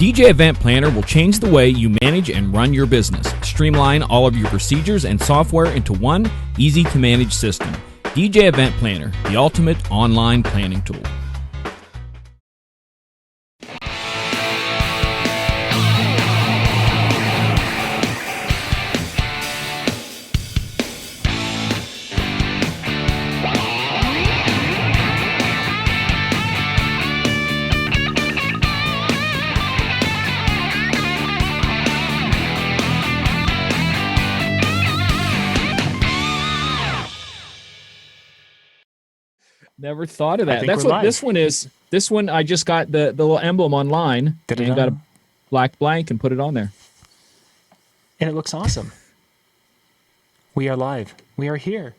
DJ Event Planner will change the way you manage and run your business. Streamline all of your procedures and software into one easy-to-manage system. DJ Event Planner, the ultimate online planning tool. Never thought of that. That's what this one is. This one, I just got the little emblem online and got a black blank and put it on there. And it looks awesome. We are live. We are here.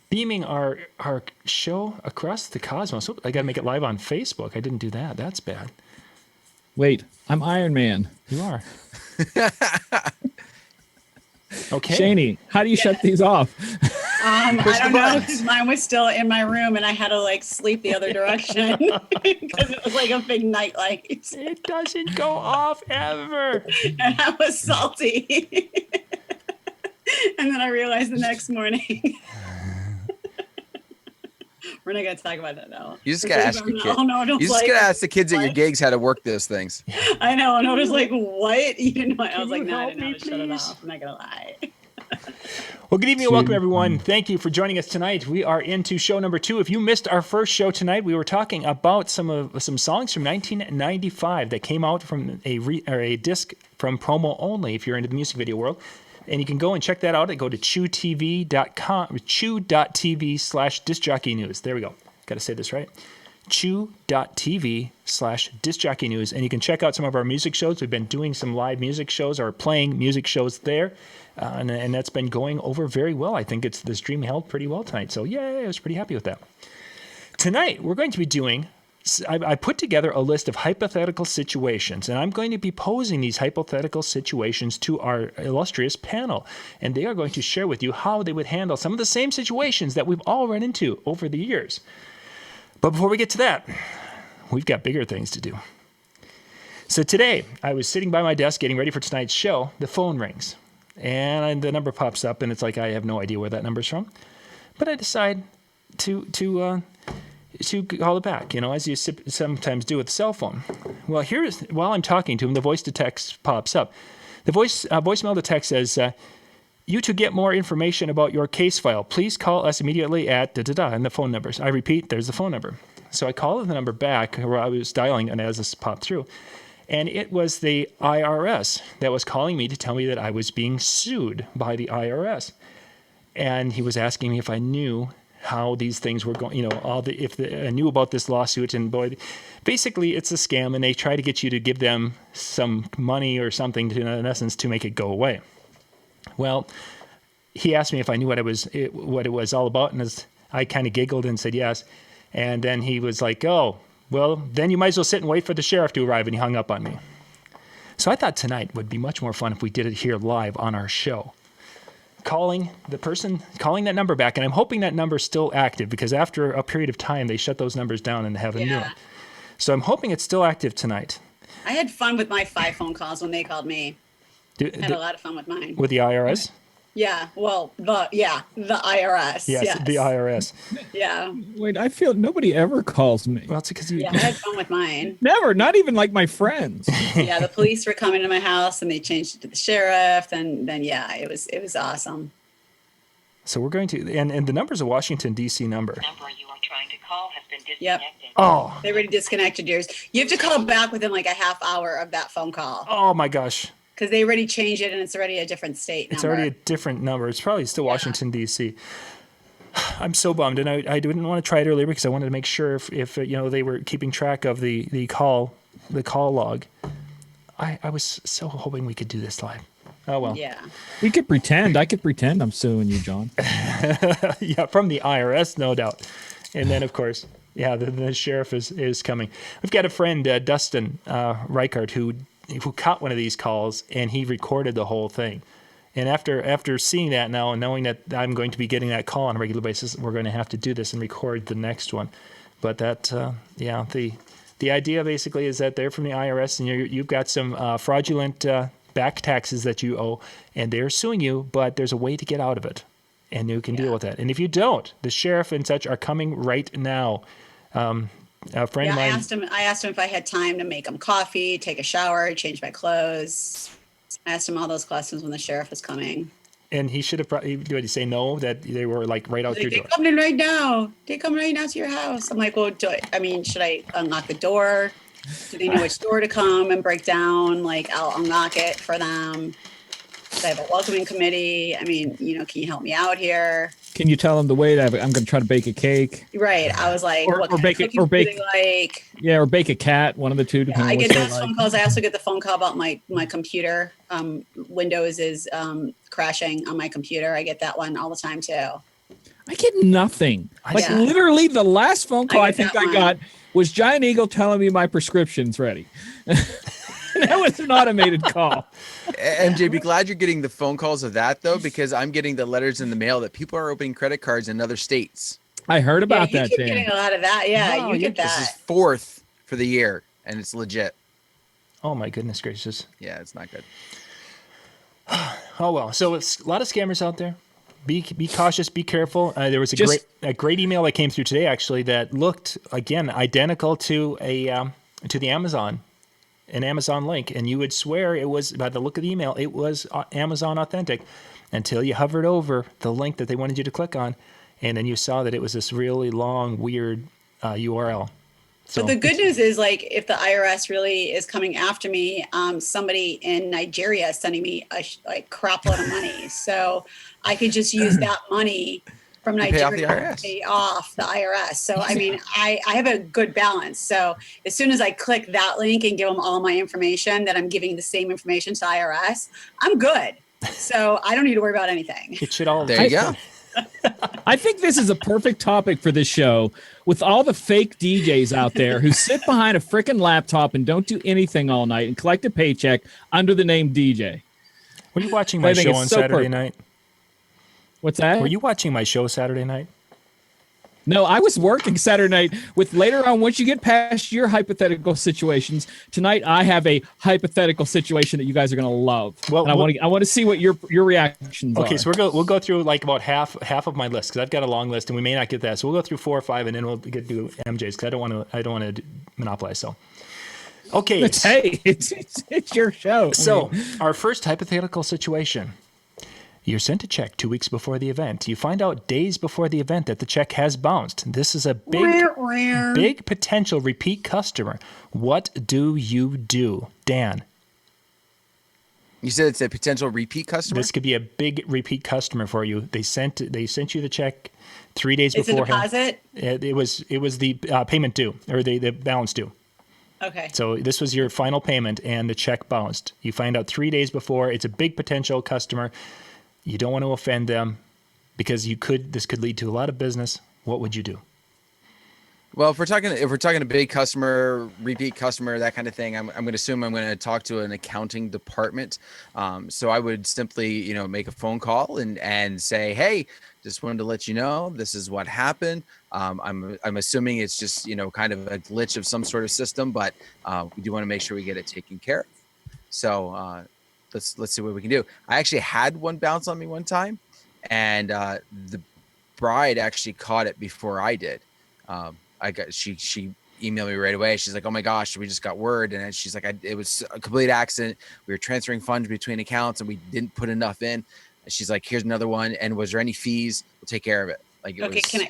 Beaming our show across the cosmos. Oh, I got to make it live on Facebook. I didn't do that. That's bad. Wait, I'm Iron Man. You are. Okay. Shani, how do you shut these off? I don't know, because mine was still in my room and I had to sleep the other direction because it was like a big night light. It doesn't go off ever. And I was salty. And then I realized the next morning. We're not going to talk about that now. You just got to ask your kids. You just got to ask the kids at your gigs how to work those things. I know. And I was like, what? You didn't know. I was like, no, I didn't know how to shut it off. I'm not going to lie. Well, good evening and welcome, everyone. Thank you for joining us tonight. We are into show number 2. If you missed our first show tonight, we were talking about some songs from 1995 that came out from a disc from Promo Only, if you're into the music video world. And you can go and check that out and go to chewtv.com, chew.tv/discjockey news. There we go. Got to say this right. chew.tv/discjockey news. And you can check out some of our music shows. We've been doing some live music shows or playing music shows there. And that's been going over very well. I think the stream held pretty well tonight. So, yay, I was pretty happy with that. Tonight, we're going to be doing... I put together a list of hypothetical situations, and I'm going to be posing these hypothetical situations to our illustrious panel, and they are going to share with you how they would handle some of the same situations that we've all run into over the years. But before we get to that, we've got bigger things to do. So today, I was sitting by my desk getting ready for tonight's show. The phone rings, and the number pops up, and it's like I have no idea where that number's from. But I decide to call it back, as you sometimes do with a cell phone. Well, while I'm talking to him, the voice to text pops up. The voicemail to text says, "You to get more information about your case file, please call us immediately at da-da-da," and the phone numbers. I repeat, there's the phone number. So I call the number back where I was dialing, and as this popped through, and it was the IRS that was calling me to tell me that I was being sued by the IRS. And he was asking me if I knew how these things were going, if I knew about this lawsuit. And boy, basically it's a scam, and they try to get you to give them some money or something in essence to make it go away. Well, he asked me if I knew what it was all about, and I kind of giggled and said yes. And then he was like, "Oh, well, then you might as well sit and wait for the sheriff to arrive," and he hung up on me. So I thought tonight would be much more fun if we did it here live on our show. Calling that number back, and I'm hoping that number's still active, because after a period of time they shut those numbers down and have a new one. So I'm hoping it's still active tonight. I had fun with my 5 phone calls when they called me. I had a lot of fun with mine. With the IRS? Yeah, well, the IRS. Yes, the IRS. Yeah. Wait, I feel nobody ever calls me. Well, it's because I had fun with mine. Never, not even like my friends. Yeah, the police were coming to my house, and they changed it to the sheriff, and then it was awesome. So we're going to, and the number's a Washington, D.C. number. The number you are trying to call has been disconnected. Yep. Oh. They already disconnected yours. You have to call back within like a half hour of that phone call. Oh my gosh. Because they already changed it, and it's already a different state number. It's already a different number. It's probably still Washington, D.C. I'm so bummed, and I didn't want to try it earlier because I wanted to make sure if they were keeping track of the call log. I was so hoping we could do this live. Oh, well. Yeah. We could pretend. I could pretend I'm suing you, John. Yeah, from the IRS, no doubt. And then, of course, the sheriff is coming. We've got a friend, Dustin Reichert, who caught one of these calls, and he recorded the whole thing. And after seeing that now and knowing that I'm going to be getting that call on a regular basis, we're going to have to do this and record the next one. But that, the The idea basically is that they're from the IRS and you've got some fraudulent back taxes that you owe, and they're suing you, but there's a way to get out of it, and you can deal with that. And if you don't, the sheriff and such are coming right now. A friend of mine. I asked him if I had time to make him coffee, take a shower, change my clothes. I asked him all those questions when the sheriff was coming. And he should have probably, did he say no, that they were like right out your door? They're coming right now. They come right now to your house. I'm like, well, should I unlock the door? Do they know which door to come and break down? Like, I'll unlock it for them. I have a welcoming committee. I mean, can you help me out here? Can you tell them to wait? I'm going to try to bake a cake. Right. I was like, or bake it, or bake like. Yeah, or bake a cat. One of the two. Yeah, I get those phone calls. I also get the phone call about my computer. Windows is crashing on my computer. I get that one all the time too. I get nothing. Like literally, the last phone call I think I got was Giant Eagle telling me my prescription's ready. That was an automated call. MJ, be glad you're getting the phone calls of that, though, because I'm getting the letters in the mail that people are opening credit cards in other states. I heard about that, Dan. You're getting a lot of that. Yeah, no, you get that. This is 4th for the year, and it's legit. Oh, my goodness gracious. Yeah, it's not good. Oh, well. So it's a lot of scammers out there. Be cautious, be careful. There was a great email that came through today, actually, that looked, again, identical to the Amazon. An Amazon link, and you would swear it was, by the look of the email, it was Amazon authentic until you hovered over the link that they wanted you to click on, and then you saw that it was this really long, weird URL. So, but the good news is, like, if the IRS really is coming after me, somebody in Nigeria is sending me a crap load of money, so I could just use that money from Nigeria to pay off the IRS. So, I mean, I have a good balance. So as soon as I click that link and give them all my information, that I'm giving the same information to IRS, I'm good. So I don't need to worry about anything. It should all. There you go. I think this is a perfect topic for this show, with all the fake DJs out there who sit behind a freaking laptop and don't do anything all night and collect a paycheck under the name DJ. Were you watching my show on Saturday night? What's that? Were you watching my show Saturday night? No, I was working Saturday night. With later on, once you get past your hypothetical situations, tonight I have a hypothetical situation that you guys are going to love. Well, and I want to see what your reactions are. Okay, so we'll go through like about half of my list, because I've got a long list and we may not get that. So we'll go through 4 or 5, and then we'll get to MJ's, because I don't want to monopolize. So. Okay. It's your show. So our first hypothetical situation. You're sent a check 2 weeks before the event. You find out days before the event that the check has bounced. This is a big potential repeat customer. What do you do, Dan? You said it's a potential repeat customer? This could be a big repeat customer for you. They sent you the check 3 days before. Is it a deposit? It was the payment due, or the balance due. Okay. So this was your final payment, and the check bounced. You find out 3 days before. It's a big potential customer. You don't want to offend them, because this could lead to a lot of business. What would you do? Well, if we're talking a big customer, repeat customer, that kind of thing, I'm going to assume I'm going to talk to an accounting department. So I would simply, make a phone call and say, hey, just wanted to let you know this is what happened. I'm assuming it's just kind of a glitch of some sort of system, but we do want to make sure we get it taken care of. So let's see what we can do. I actually had one bounce on me one time, and the bride actually caught it before I did. She emailed me right away. She's like, "Oh my gosh, we just got word," and she's like, "It was a complete accident. We were transferring funds between accounts, and we didn't put enough in." And she's like, "Here's another one. And was there any fees? We'll take care of it."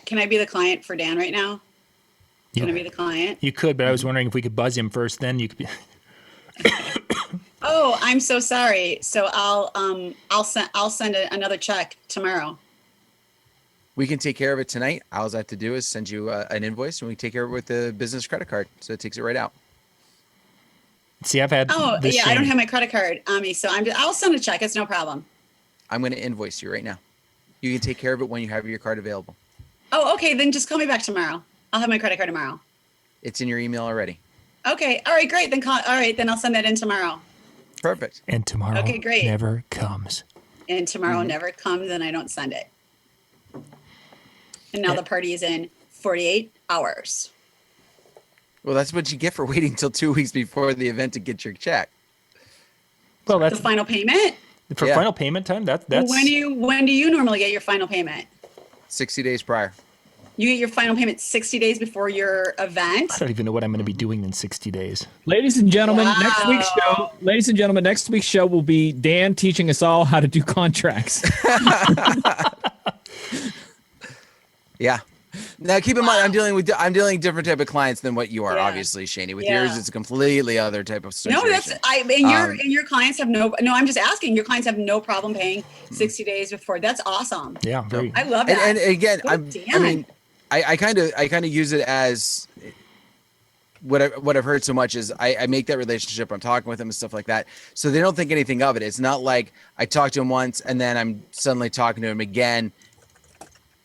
Can I be the client for Dan right now? Can I be the client? You could, but I was wondering if we could buzz him first. Then you could be. Oh, I'm so sorry. So I'll send another check tomorrow. We can take care of it tonight. All I have to do is send you an invoice, and we take care of it with the business credit card. So it takes it right out. See, I've had. Oh, yeah, I don't have my credit card on me, so I'll send a check. It's no problem. I'm going to invoice you right now. You can take care of it when you have your card available. Oh, okay. Then just call me back tomorrow. I'll have my credit card tomorrow. It's in your email already. Okay. All right. Great. Then I'll send that in tomorrow. Perfect. And tomorrow never comes. And tomorrow never comes, and I don't send it. And now the party is in 48 hours. Well, that's what you get for waiting until 2 weeks before the event to get your check. Well, The that's final payment. for Yeah. final payment time. That's When do you normally get your final payment? 60 days prior. You get your final payment 60 days before your event. I don't even know what I'm going to be doing in 60 days. Ladies and gentlemen, Wow. next week's show will be Dan teaching us all how to do contracts. Yeah. Now keep in mind, I'm dealing different type of clients than what you are, Yeah. obviously, Shani. With Yeah. yours, it's a completely other type of situation. No, and your clients have no. I'm just asking. Your clients have no problem paying 60 days before. That's awesome. Yeah, very. I love that. And again, Good I kind of use it as what I've heard so much is I make that relationship. I'm talking with them and stuff like that, so they don't think anything of it. It's not like I talked to him once and then I'm suddenly talking to him again,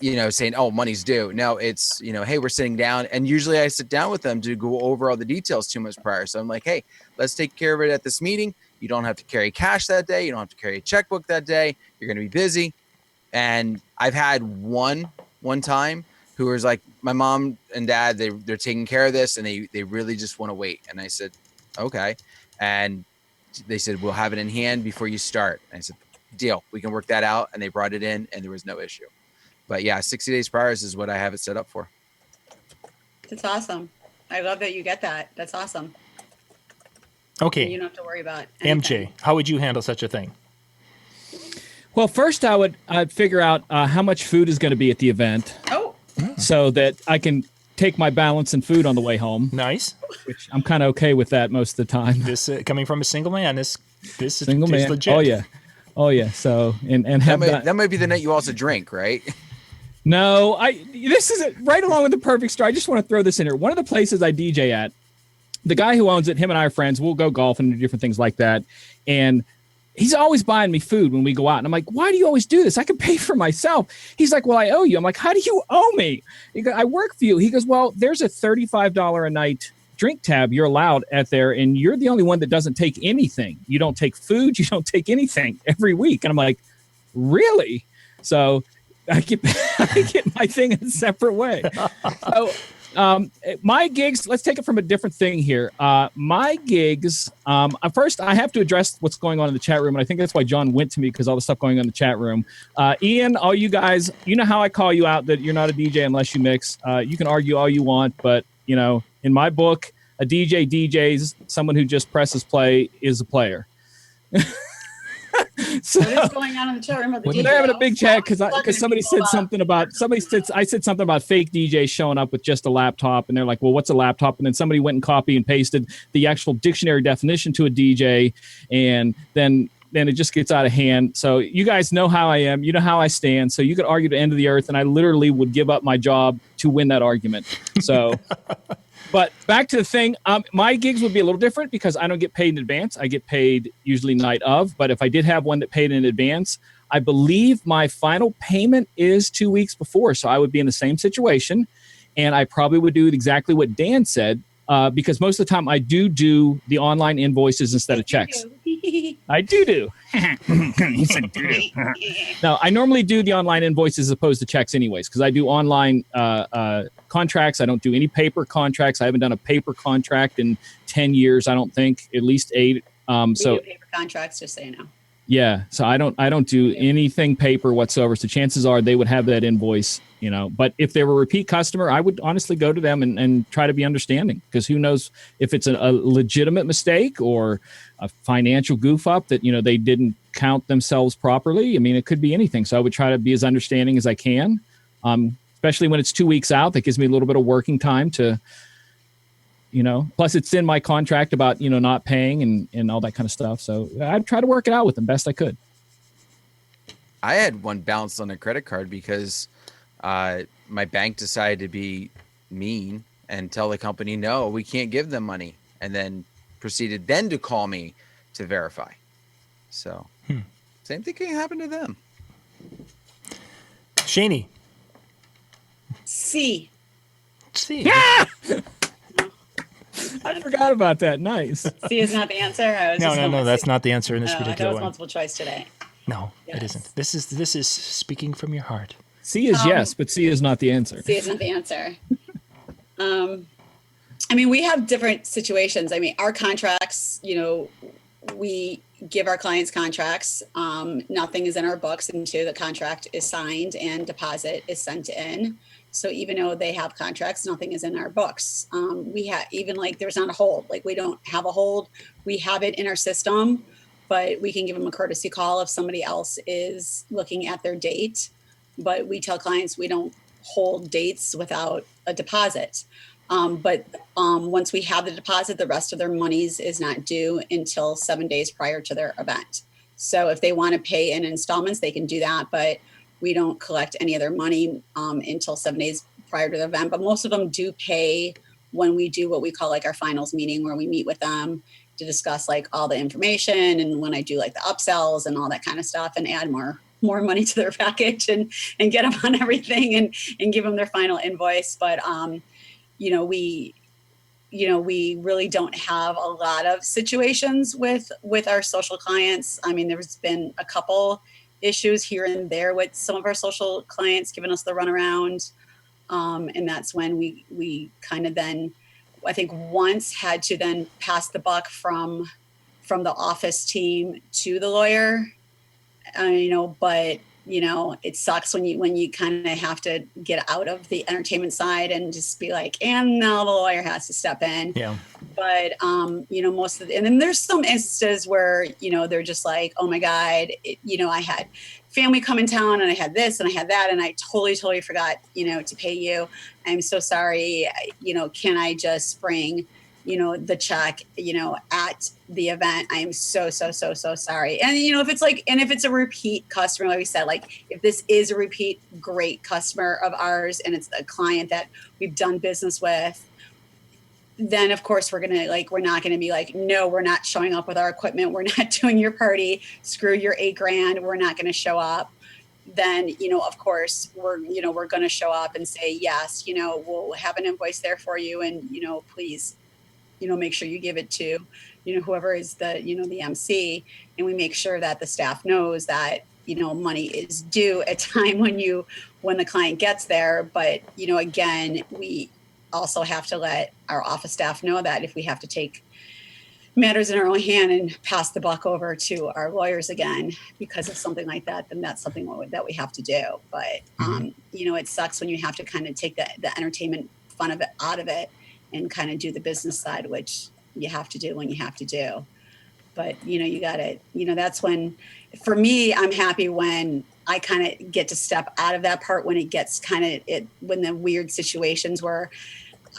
saying, oh, money's due. No, it's, hey, we're sitting down, and usually I sit down with them to go over all the details 2 months prior. So I'm like, hey, let's take care of it at this meeting. You don't have to carry cash that day. You don't have to carry a checkbook that day. You're going to be busy. And I've had one time who was like, my mom and dad, they're taking care of this, and they really just want to wait. And I said, okay. And they said, we'll have it in hand before you start. And I said, deal, we can work that out. And they brought it in, and there was no issue. But yeah, 60 days prior is what I have it set up for. That's awesome. I love that you get that. That's awesome. Okay. You don't have to worry about anything. MJ, how would you handle such a thing? Well, first I'd figure out how much food is going to be at the event Oh, so that I can take my balance in food on the way home, Nice. which I'm kind of okay with that most of the time. This coming from a single man. This Single is man. legit. Oh yeah. So and have That might be the night you also drink, right? No, this is right along with the perfect story. I just want to throw this in here. One of the places I DJ at, the guy who owns it, him and I are friends. We'll go golfing and do different things like that. And he's always buying me food when we go out. And I'm like, why do you always do this? I can pay for myself. He's like, well, I owe you. I'm like, how do you owe me? He goes, I work for you. He goes, well, there's a $35 a night drink tab you're allowed at there. And you're the only one that doesn't take anything. You don't take food. You don't take anything every week. And I'm like, really? So I get my thing in a separate way. So my gigs, let's take it from a different thing here. My gigs, first I have to address what's going on in the chat room. And I think that's why John went to me, because all the stuff going on in the chat room. Ian, all you guys, you know how I call you out that you're not a DJ unless you mix. You can argue all you want, but in my book, a DJ DJs, someone who just presses play is a player. So, what is going on in the chat room? they're having a big chat because somebody said something about I said something about fake DJs showing up with just a laptop, and they're like, well, what's a laptop? And then somebody went and copy and pasted the actual dictionary definition to a DJ, and then it just gets out of hand. So you guys know how I am, you know how I stand. So you could argue to the end of the earth, and I literally would give up my job to win that argument. So. But back to the thing, my gigs would be a little different because I don't get paid in advance. I get paid usually night of. But if I did have one that paid in advance, I believe my final payment is 2 weeks before. So I would be in the same situation. And I probably would do exactly what Dan said, because most of the time I do the online invoices instead of checks. I do. He said do. No, I normally do the online invoices as opposed to checks anyways, because I do online contracts. I don't do any paper contracts. I haven't done a paper contract in 10 years, I don't think, at least 8. We do paper contracts, just so you know. Yeah, so I don't do anything paper whatsoever. So chances are they would have that invoice, But if they were a repeat customer, I would honestly go to them and try to be understanding, because who knows if it's a legitimate mistake or a financial goof up that they didn't count themselves properly. I mean, it could be anything. So I would try to be as understanding as I can, especially when it's 2 weeks out. That gives me a little bit of working time to. Plus it's in my contract about, not paying and all that kind of stuff. So I'd try to work it out with them best I could. I had one bounced on a credit card because my bank decided to be mean and tell the company, no, we can't give them money. And then proceeded then to call me to verify. So same thing can happen to them. Shani. C. Yeah! I forgot about that. Nice. C is not the answer. No, that's not the answer in this that particular was one. multiple choice today. No, Yes. it isn't. This is speaking from your heart. C is yes, but C is not the answer. C is not the answer. I mean, we have different situations. I mean, our contracts, we give our clients contracts. Nothing is in our books until the contract is signed and deposit is sent in. So even though they have contracts, nothing is in our books. We have even like there's not a hold. Like we don't have a hold. We have it in our system, but we can give them a courtesy call if somebody else is looking at their date. But we tell clients we don't hold dates without a deposit. But once we have the deposit, the rest of their monies is not due until 7 days prior to their event. So if they want to pay in installments, they can do that. But we don't collect any of their money until 7 days prior to the event. But most of them do pay when we do what we call like our finals meeting, where we meet with them to discuss like all the information. And when I do like the upsells and all that kind of stuff and add more money to their package and get them on everything and give them their final invoice. But, we really don't have a lot of situations with our social clients. I mean, there's been a couple issues here and there with some of our social clients giving us the runaround. And that's when we kind of then, I think once had to then pass the buck from the office team to the lawyer, but it sucks when you kind of have to get out of the entertainment side and just be like, and now the lawyer has to step in. Yeah. But, and then there's some instances where, they're just like, oh my God, I had family come in town and I had this and I had that and I totally forgot, to pay you. I'm so sorry. Can I just bring, the check, at the event? I am so sorry. And, if it's a repeat customer, like we said, like if this is a repeat great customer of ours and it's a client that we've done business with, then of course we're not going to be like, no, we're not showing up with our equipment. We're not doing your party. Screw your $8,000. We're not going to show up. Then, of course we're going to show up and say, yes, we'll have an invoice there for you. And, please, make sure you give it to, whoever is the, the MC. And we make sure that the staff knows that, money is due at time when the client gets there. But, again, we also have to let our office staff know that if we have to take matters in our own hand and pass the buck over to our lawyers again because of something like that, then that's something that we have to do. But, it sucks when you have to kind of take the entertainment fun of it out of it and kind of do the business side, which you have to do when you have to do. But, you got to, that's when, for me, I'm happy when I kind of get to step out of that part when it gets when the weird situations where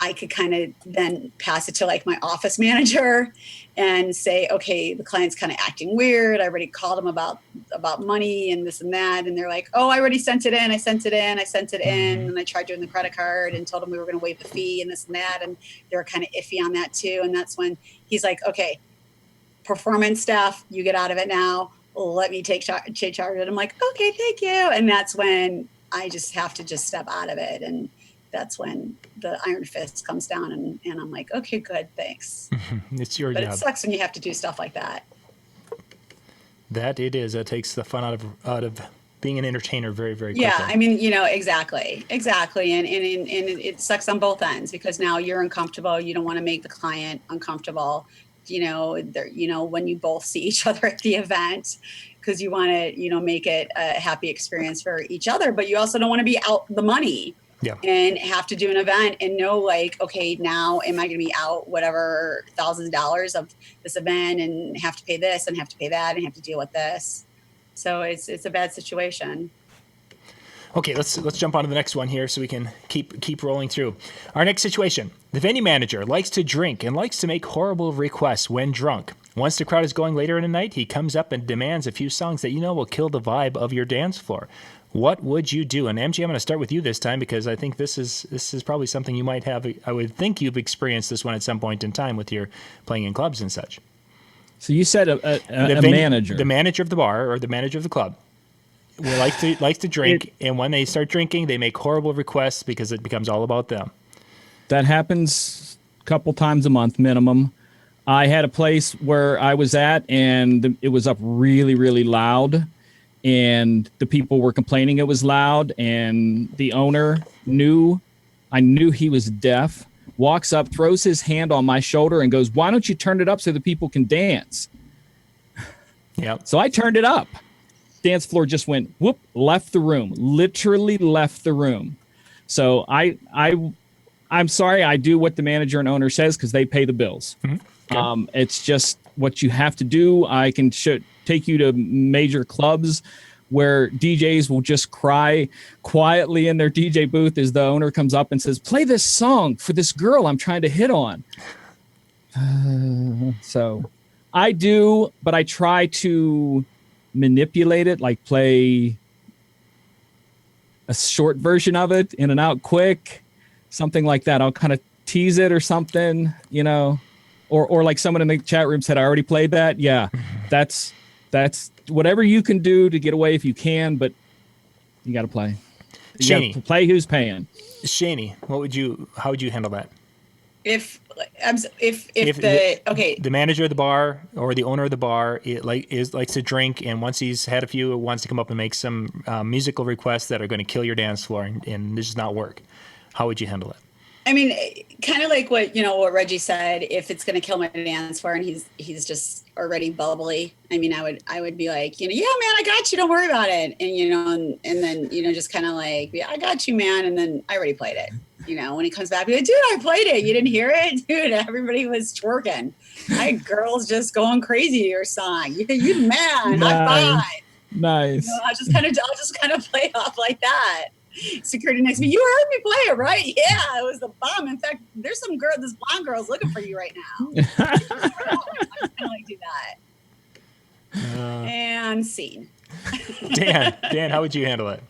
I could kind of then pass it to like my office manager and say, okay, the client's kind of acting weird. I already called them about money and this and that. And they're like, oh, I already sent it in. I sent it in. And I tried doing the credit card and told them we were going to waive the fee and this and that. And they were kind of iffy on that too. And that's when he's like, okay, performance staff, you get out of it now. Let me take charge of it. I'm like, okay, thank you. And that's when I just have to just step out of it. And that's when the iron fist comes down and I'm like, okay, good, thanks. It's your job. But it sucks when you have to do stuff like that. That it is. That takes the fun out of being an entertainer very, very quickly. Yeah, I mean, exactly. And it sucks on both ends because now you're uncomfortable. You don't want to make the client uncomfortable. When you both see each other at the event, because you want to, make it a happy experience for each other, but you also don't want to be out the money. Yeah. And have to do an event and know like, okay, now am I going to be out whatever thousands of dollars of this event and have to pay this and have to pay that and have to deal with this. So it's a bad situation. Okay, let's jump on to the next one here so we can keep rolling through. Our next situation. The venue manager likes to drink and likes to make horrible requests when drunk. Once the crowd is going later in the night, he comes up and demands a few songs that will kill the vibe of your dance floor. What would you do? And MG, I'm going to start with you this time because I think this is probably something you might have. I would think you've experienced this one at some point in time with your playing in clubs and such. So you said a manager. The manager of the bar or the manager of the club likes to drink, and when they start drinking, they make horrible requests because it becomes all about them. That happens a couple times a month minimum. I had a place where I was at, and it was up really, really loud. And the people were complaining it was loud, and the owner I knew he was deaf, walks up, throws his hand on my shoulder and goes, "Why don't you turn it up so the people can dance?" Yep. So I turned it up. Dance floor just went whoop, left the room, literally left the room. So I'm sorry. I do what the manager and owner says because they pay the bills. Mm-hmm. It's just what you have to do. I can take you to major clubs where DJs will just cry quietly in their DJ booth as the owner comes up and says, "Play this song for this girl I'm trying to hit on." So I do, but I try to manipulate it, like play a short version of it, in and out quick, something like that. I'll kind of tease it or something, you know, or like someone in the chat room said, "I already played that." Yeah, that's whatever you can do to get away if you can, but you got to play. You Shaney. gotta play who's paying. Shaney, how would you handle that? If the manager of the bar or the owner of the bar likes to drink, and once he's had a few, wants to come up and make some musical requests that are going to kill your dance floor, and this does not work, how would you handle it? I mean, kind of like what Reggie said. If it's going to kill my dance floor and he's just already bubbly, I mean, I would be like, yeah, man, I got you. Don't worry about it. And and then just kind of like, yeah, I got you, man. And then I already played it. When he comes back, be like, dude, I played it. You didn't hear it, dude. Everybody was twerking. I had girls just going crazy to your song. You man, high five. Nice. I'll just kind of play off like that. Security next to me, you heard me play it, right? Yeah, it was the bomb. In fact, there's this blonde girl's looking for you right now. I just kind of like do that. And scene. Dan, how would you handle it?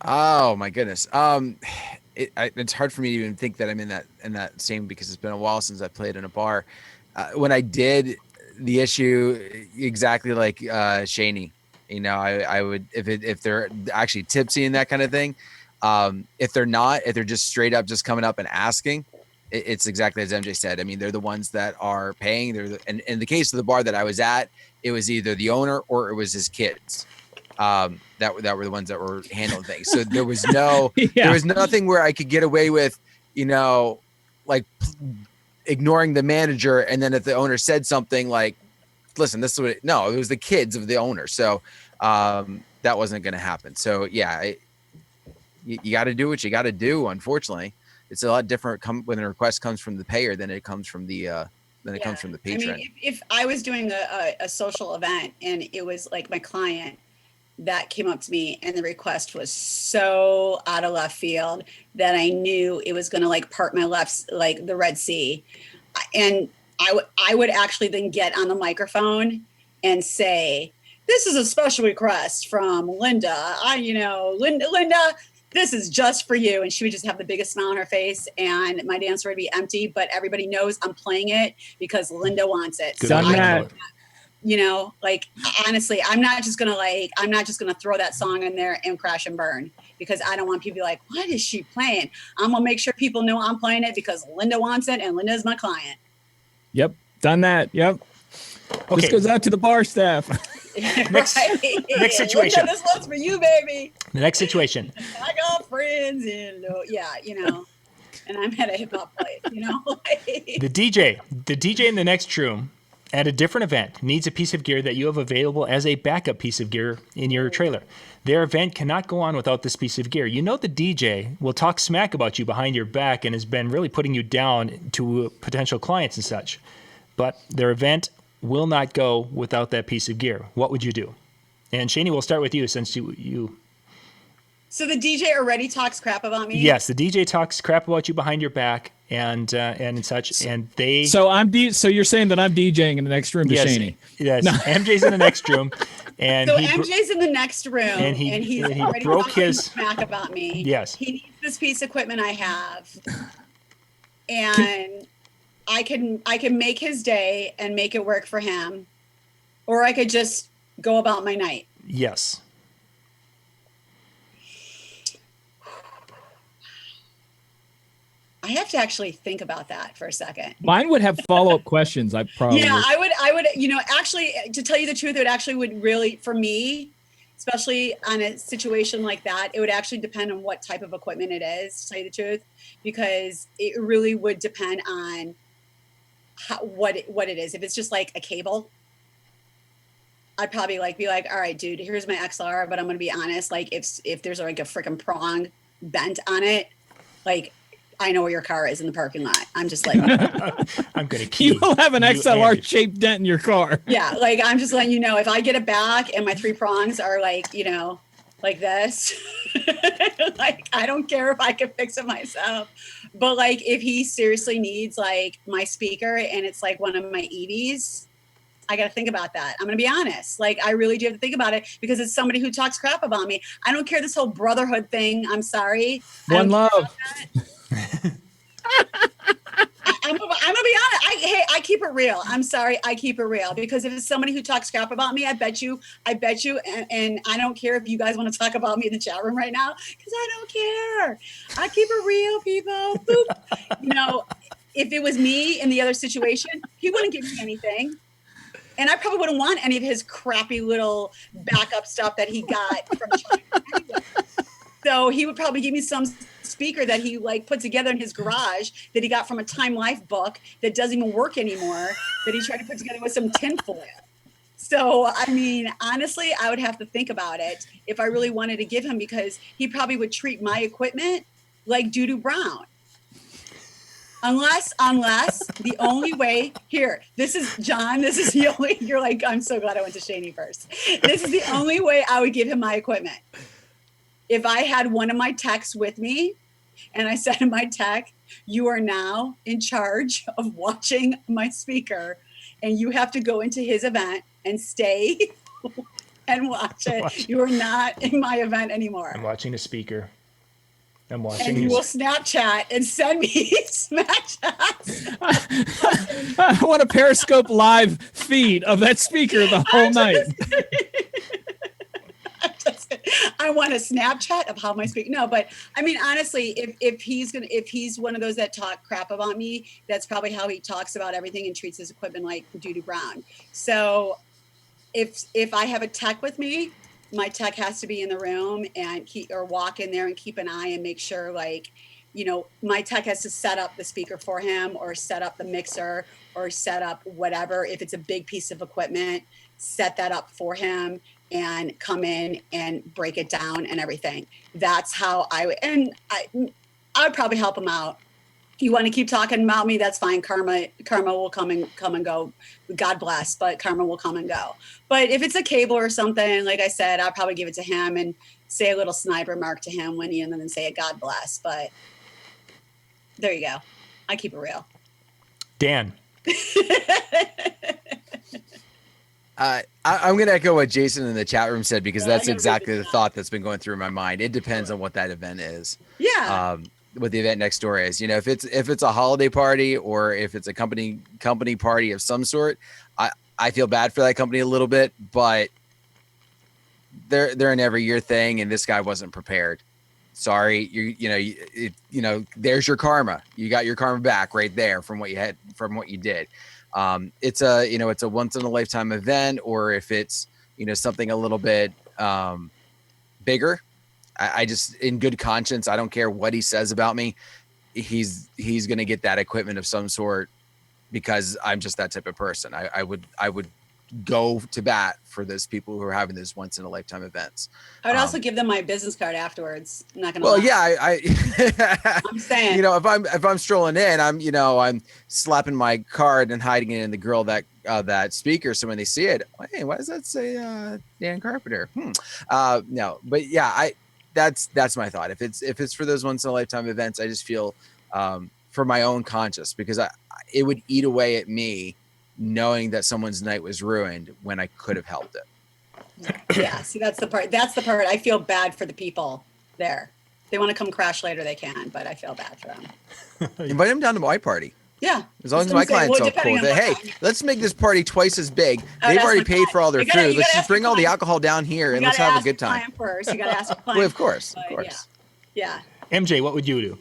Oh my goodness. It's hard for me to even think that I'm in that same, because it's been a while since I played in a bar. When I did, the issue exactly like Shaney. I would, if they're actually tipsy and that kind of thing. If they're just straight up just coming up and asking, it's exactly as MJ said. I mean, they're the ones that are paying. And in the case of the bar that I was at, it was either the owner or it was his kids. That were the ones that were handling things. So there was there was nothing where I could get away with, like ignoring the manager. And then if the owner said something like, "Listen, this is what," it was the kids of the owner. So that wasn't going to happen. So yeah, you got to do what you got to do. Unfortunately, it's a lot different when a request comes from the payer than it comes from the comes from the patron. I mean, if I was doing a social event and it was like my client that came up to me and the request was so out of left field that I knew it was going to like part my left, like the Red Sea, and I would actually then get on the microphone and say, "This is a special request from Linda. Linda, this is just for you." And she would just have the biggest smile on her face, and my dance would be empty, but everybody knows I'm playing it because Linda wants it. Done that. Like honestly, I'm not just gonna throw that song in there and crash and burn, because I don't want people to be like, "What is she playing?" I'm gonna make sure people know I'm playing it because Linda wants it, and Linda is my client. Yep, done that. Yep. Okay. This goes out to the bar staff. Next situation. Linda, this one's for you, baby. The next situation. I got friends in and I'm at a hip hop place, The DJ in the next room at a different event needs a piece of gear that you have available as a backup piece of gear in your trailer. Their event cannot go on without this piece of gear. The DJ will talk smack about you behind your back and has been really putting you down to potential clients and such. But their event will not go without that piece of gear. What would you do? And Shaney, we'll start with you since you. So the DJ already talks crap about me? Yes, the DJ talks crap about you behind your back and such, and they. So so you're saying that I'm DJing in the next room to Shaney? Yes, no. MJ's in the next room, and so MJ's in the next room, and he's already broke talking his smack about me. Yes, he needs this piece of equipment I have, and I can make his day and make it work for him, or I could just go about my night. Yes. I have to actually think about that for a second. Mine would have follow-up questions. I probably. Yeah, I would, actually, to tell you the truth, it actually would really, for me, especially on a situation like that. It would actually depend on what type of equipment it is, to tell you the truth, because it really would depend on what it is. If it's just like a cable, I'd probably be like, all right, dude, here's my XLR, but I'm gonna be honest, like if there's like a freaking prong bent on it, like I know where your car is in the parking lot. I'm just like, I'm gonna keep. You will have an XLR shaped dent in your car. Yeah, like I'm just letting you know, if I get it back and my 3 prongs are like, you know, like this, like I don't care if I can fix it myself. But like if he seriously needs like my speaker and it's like one of my EVs, I got to think about that. I'm going to be honest. Like, I really do have to think about it because it's somebody who talks crap about me. I don't care this whole brotherhood thing. I'm sorry. One love. I'm gonna be honest. I keep it real. I'm sorry. I keep it real because if it's somebody who talks crap about me, I bet you, and I don't care if you guys want to talk about me in the chat room right now because I don't care. I keep it real, people. Boop. You know, if it was me in the other situation, he wouldn't give me anything. And I probably wouldn't want any of his crappy little backup stuff that he got from China anyway. So he would probably give me some speaker that he like put together in his garage that he got from a Time Life book that doesn't even work anymore, that he tried to put together with some tinfoil. So, I mean, honestly, I would have to think about it if I really wanted to give him, because he probably would treat my equipment like doo-doo brown. Unless the only way here, this is John, this is the only, you're like, I'm so glad I went to Shani first. This is the only way I would give him my equipment. If I had one of my techs with me and I said to my tech, you are now in charge of watching my speaker and you have to go into his event and stay and watch it. You are not in my event anymore. I'm watching the speaker. I'm watching. And you will Snapchat and send me Snapchats. I want a Periscope live feed of that speaker the whole night. I want a Snapchat of how my speaker. No, but I mean, honestly, if he's one of those that talk crap about me, that's probably how he talks about everything and treats his equipment like doo-doo brown. So if I have a tech with me, my tech has to be in the room and walk in there and keep an eye and make sure, like, you know, my tech has to set up the speaker for him or set up the mixer or set up whatever. If it's a big piece of equipment, set that up for him and come in and break it down and everything. That's how I would probably help him out. You want to keep talking about me? That's fine. Karma will come and go. God bless, but karma will come and go. But if it's a cable or something, like I said, I'll probably give it to him and say a little snide remark to him and then say a God bless. But there you go. I keep it real. Dan. I'm going to echo what Jason in the chat room said, because that's exactly the thought that's been going through my mind. It depends on what that event is. Yeah. What the event next door is, you know, if it's a holiday party or if it's a company party of some sort, I feel bad for that company a little bit, but they're an every year thing, and this guy wasn't prepared. Sorry, you know, there's your karma. You got your karma back right there from what you did. It's a once in a lifetime event, or if it's, you know, something a little bit bigger. I just, in good conscience, I don't care what he says about me. He's going to get that equipment of some sort, because I'm just that type of person. I would go to bat for those people who are having those once in a lifetime events. I would also give them my business card afterwards. I'm not gonna lie. Yeah, I'm saying, you know, if I'm strolling in, I'm slapping my card and hiding it in the grill that speaker. So when they see it, hey, why does that say Dan Carpenter? No, but yeah, that's my thought. If it's for those once in a lifetime events, I just feel for my own conscience, because it would eat away at me knowing that someone's night was ruined when I could have helped it. Yeah, see, that's the part I feel bad for the people there. They want to come crash later, they can, but I feel bad for them. Invite them down to my party. Yeah. As long as my client's so cool. Hey, let's make this party twice as big. They've already paid for all their food. Let's just bring all the alcohol down here and let's have a good time. First. You got to ask the client. Well, of course. Yeah. MJ, what would you do?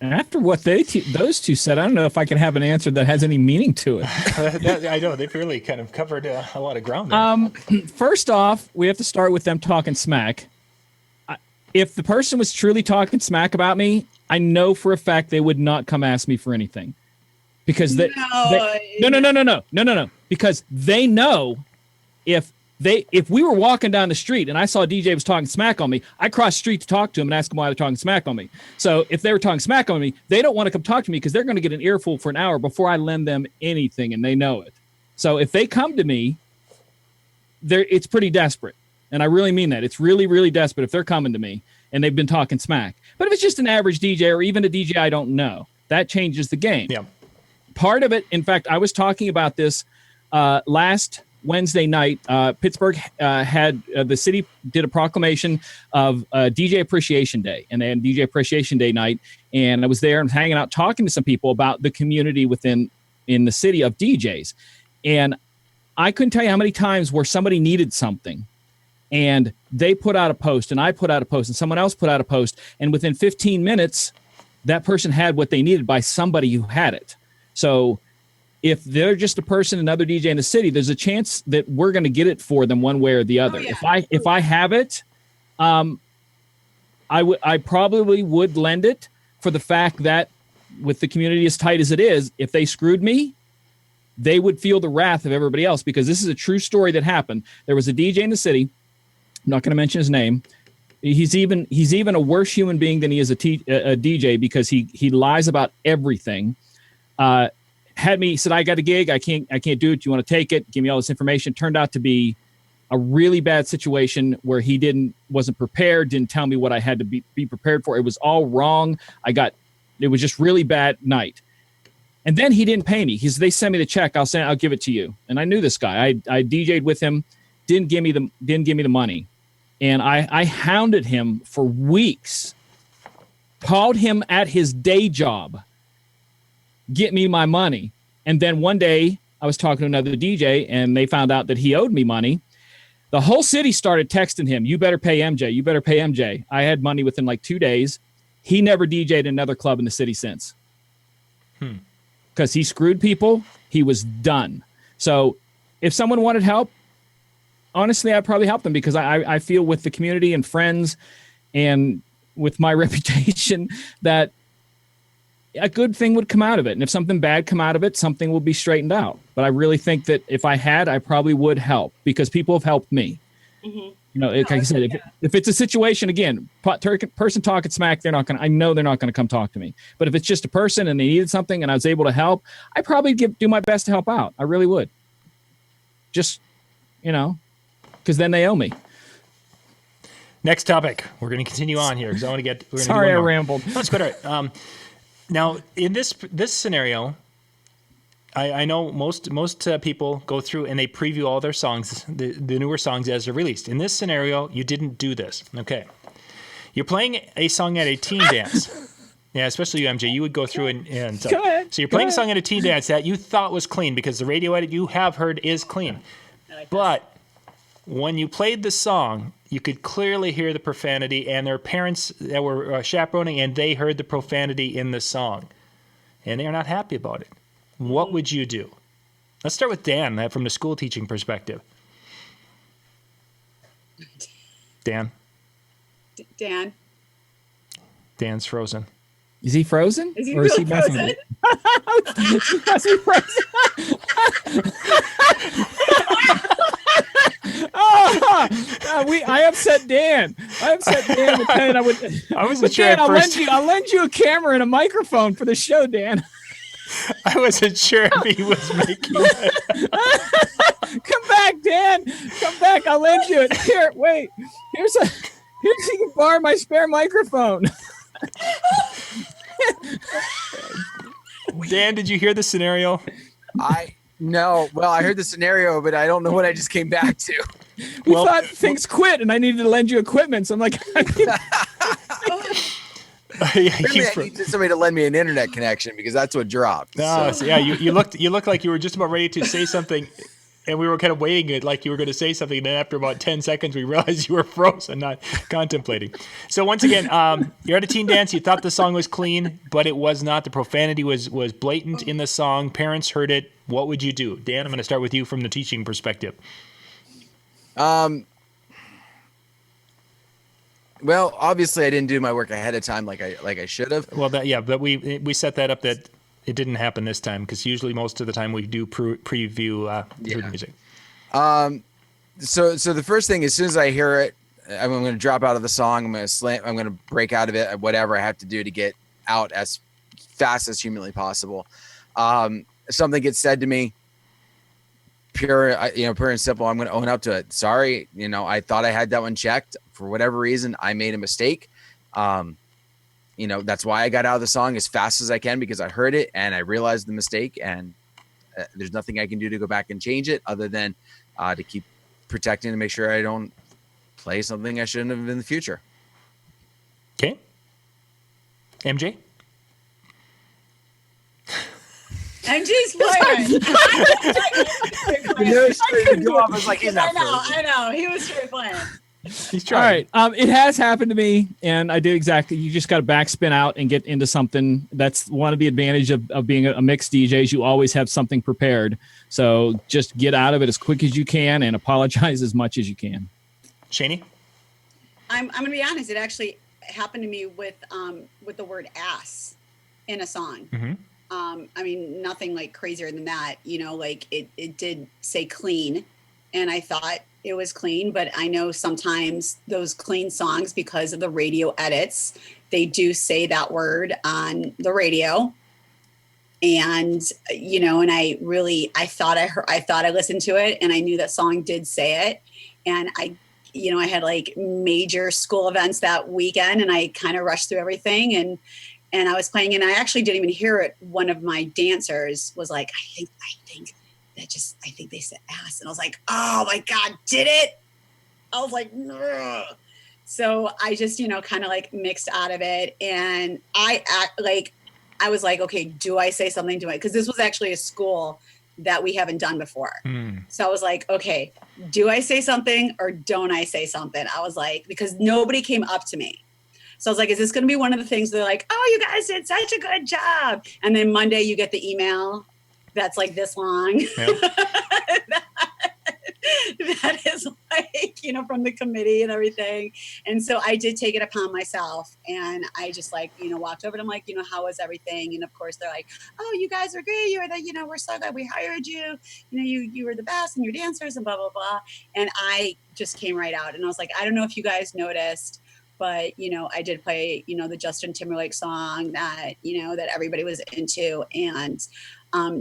After what those two said, I don't know if I can have an answer that has any meaning to it. I know they've really kind of covered a lot of ground there. First off, we have to start with them talking smack. If the person was truly talking smack about me, I know for a fact they would not come ask me for anything, because no, because they know if we were walking down the street and I saw a DJ was talking smack on me, I crossed the street to talk to him and ask him why they're talking smack on me. So if they were talking smack on me, they don't want to come talk to me because they're going to get an earful for an hour before I lend them anything, and they know it. So if they come to me, it's pretty desperate. And I really mean that. It's really, really desperate if they're coming to me and they've been talking smack. But if it's just an average DJ or even a DJ I don't know, that changes the game. Yeah. Part of it, in fact, I was talking about this last Wednesday night. Pittsburgh had the city did a proclamation of DJ Appreciation Day, and they had DJ Appreciation Day night. And I was there and hanging out talking to some people about the community in the city of DJs. And I couldn't tell you how many times where somebody needed something and they put out a post and I put out a post and someone else put out a post. And within 15 minutes, that person had what they needed by somebody who had it. So if they're just a person, another DJ in the city, there's a chance that we're going to get it for them one way or the other. Oh, yeah. If I have it, I probably would lend it, for the fact that with the community as tight as it is, if they screwed me, they would feel the wrath of everybody else, because this is a true story that happened. There was a DJ in the city. I'm not going to mention his name. He's even a worse human being than he is a DJ, because he lies about everything. Had me said, I got a gig. I can't do it. You want to take it? Give me all this information. Turned out to be a really bad situation where he wasn't prepared. Didn't tell me what I had to be prepared for. It was all wrong. It was just really bad night. And then he didn't pay me. They sent me the check. I'll give it to you. And I knew this guy. I DJ'd with him. Didn't give me the money. And I hounded him for weeks. Called him at his day job. Get me my money. And then one day I was talking to another DJ and they found out that he owed me money. The whole city started texting him, you better pay MJ. You better pay MJ. I had money within like 2 days. He never DJ'd another club in the city since. Because he screwed people. He was done. So if someone wanted help, honestly, I'd probably help them, because I feel with the community and friends and with my reputation that a good thing would come out of it. And if something bad come out of it, something will be straightened out. But I really think that if I had, I probably would help, because people have helped me. Mm-hmm. You know, like I said, if it's a situation, again, person talking smack, I know they're not going to come talk to me. But if it's just a person and they needed something and I was able to help, I probably do my best to help out. I really would. Just, because then they owe me. Next topic. We're going to continue on here because I want to get. Sorry, I rambled. That's good. All right. Now, in this scenario, I know most people go through and they preview all their songs, the newer songs as they're released. In this scenario, you didn't do this. Okay. You're playing a song at a teen dance. Yeah, especially you, MJ. You would go through and so, go ahead, so you're playing a song at a teen dance that you thought was clean, because the radio edit you have heard is clean. But when you played the song, you could clearly hear the profanity, and their parents that were chaperoning, and they heard the profanity in the song, and they are not happy about it. What would you do? Let's start with Dan from the school teaching perspective. Dan? Dan's frozen. Is he frozen? Is he really frozen? Is he frozen? I upset Dan. I wasn't sure at first. I'll lend you a camera and a microphone for the show, Dan. I wasn't sure if he was making it. Come back, Dan. Come back. I'll lend you it. Here, wait. Here's you can borrow my spare microphone. Dan, did you hear the scenario? No. Well, I heard the scenario, but I don't know what I just came back to. We thought things quit, and I needed to lend you equipment. So I'm like, I need somebody to lend me an internet connection, because that's what dropped. No, so yeah, you looked like you were just about ready to say something And we were kind of waiting it like you were going to say something. And then after about 10 seconds, we realized you were frozen, not contemplating. So once again, you're at a teen dance. You thought the song was clean, but it was not. The profanity was blatant in the song. Parents heard it. What would you do? Dan, I'm going to start with you from the teaching perspective. Well, obviously I didn't do my work ahead of time like I should have. Well, but we set that up that it didn't happen this time because usually most of the time we do preview through the music. So the first thing, as soon as I hear it, I'm going to drop out of the song. I'm going to break out of it, whatever I have to do to get out as fast as humanly possible. Something gets said to me, pure and simple. I'm going to own up to it. Sorry. I thought I had that one checked. For whatever reason, I made a mistake. That's why I got out of the song as fast as I can, because I heard it and I realized the mistake, and there's nothing I can do to go back and change it other than to keep protecting and make sure I don't play something I shouldn't have in the future. Okay. MJ? MJ's playing. I know. He was straight playing. He's trying. All right. It has happened to me, and I did exactly. You just got to backspin out and get into something. That's one of the advantages of being a mixed DJ is you always have something prepared. So just get out of it as quick as you can and apologize as much as you can. Shani? I'm going to be honest. It actually happened to me with the word ass in a song. Mm-hmm. Nothing like crazier than that. Like it did say clean, and I thought it was clean, but I know sometimes those clean songs, because of the radio edits, they do say that word on the radio. And, and I thought I listened to it, and I knew that song did say it. And I had like major school events that weekend, and I kind of rushed through everything, and I was playing, and I actually didn't even hear it. One of my dancers was like, I think they said ass. And I was like, oh my God, did it? I was like, ugh. So I just, kind of like mixed out of it. And I was like, okay, do I say something to it? Because this was actually a school that we haven't done before. So I was like, okay, do I say something or don't I say something? I was like, because nobody came up to me. So I was like, is this going to be one of the things they're like, oh, you guys did such a good job. And then Monday you get the email that's like this long. Yep. that is like, from the committee and everything. And so I did take it upon myself, and I just walked over to them like, how was everything? And of course they're like, oh, you guys are great. You were we're so glad we hired you. You were the best, and your dancers and blah, blah, blah. And I just came right out, and I was like, I don't know if you guys noticed, but, I did play, the Justin Timberlake song that, that everybody was into. And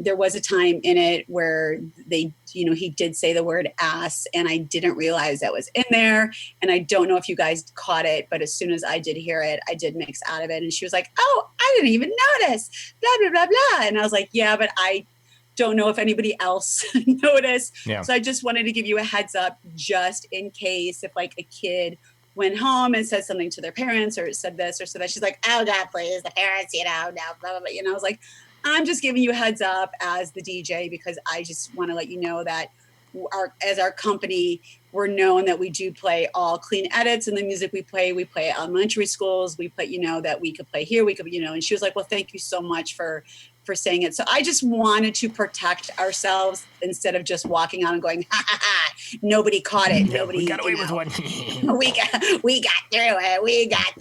there was a time in it where he did say the word ass, and I didn't realize that was in there. And I don't know if you guys caught it, but as soon as I did hear it, I did mix out of it. And she was like, oh, I didn't even notice, blah, blah, blah, blah. And I was like, yeah, but I don't know if anybody else noticed. Yeah. So I just wanted to give you a heads up, just in case, if like a kid went home and said something to their parents or said this or said that. She's like, oh God, please, the parents, now, blah, blah, blah. I was like, I'm just giving you a heads up as the DJ, because I just want to let you know that as our company, we're known that we do play all clean edits, and the music we play at elementary schools. We play, that we could play here, we could, and she was like, well, thank you so much for saying it. So I just wanted to protect ourselves instead of just walking on and going, ha ha ha, nobody caught it. Nobody we got away with one. we got through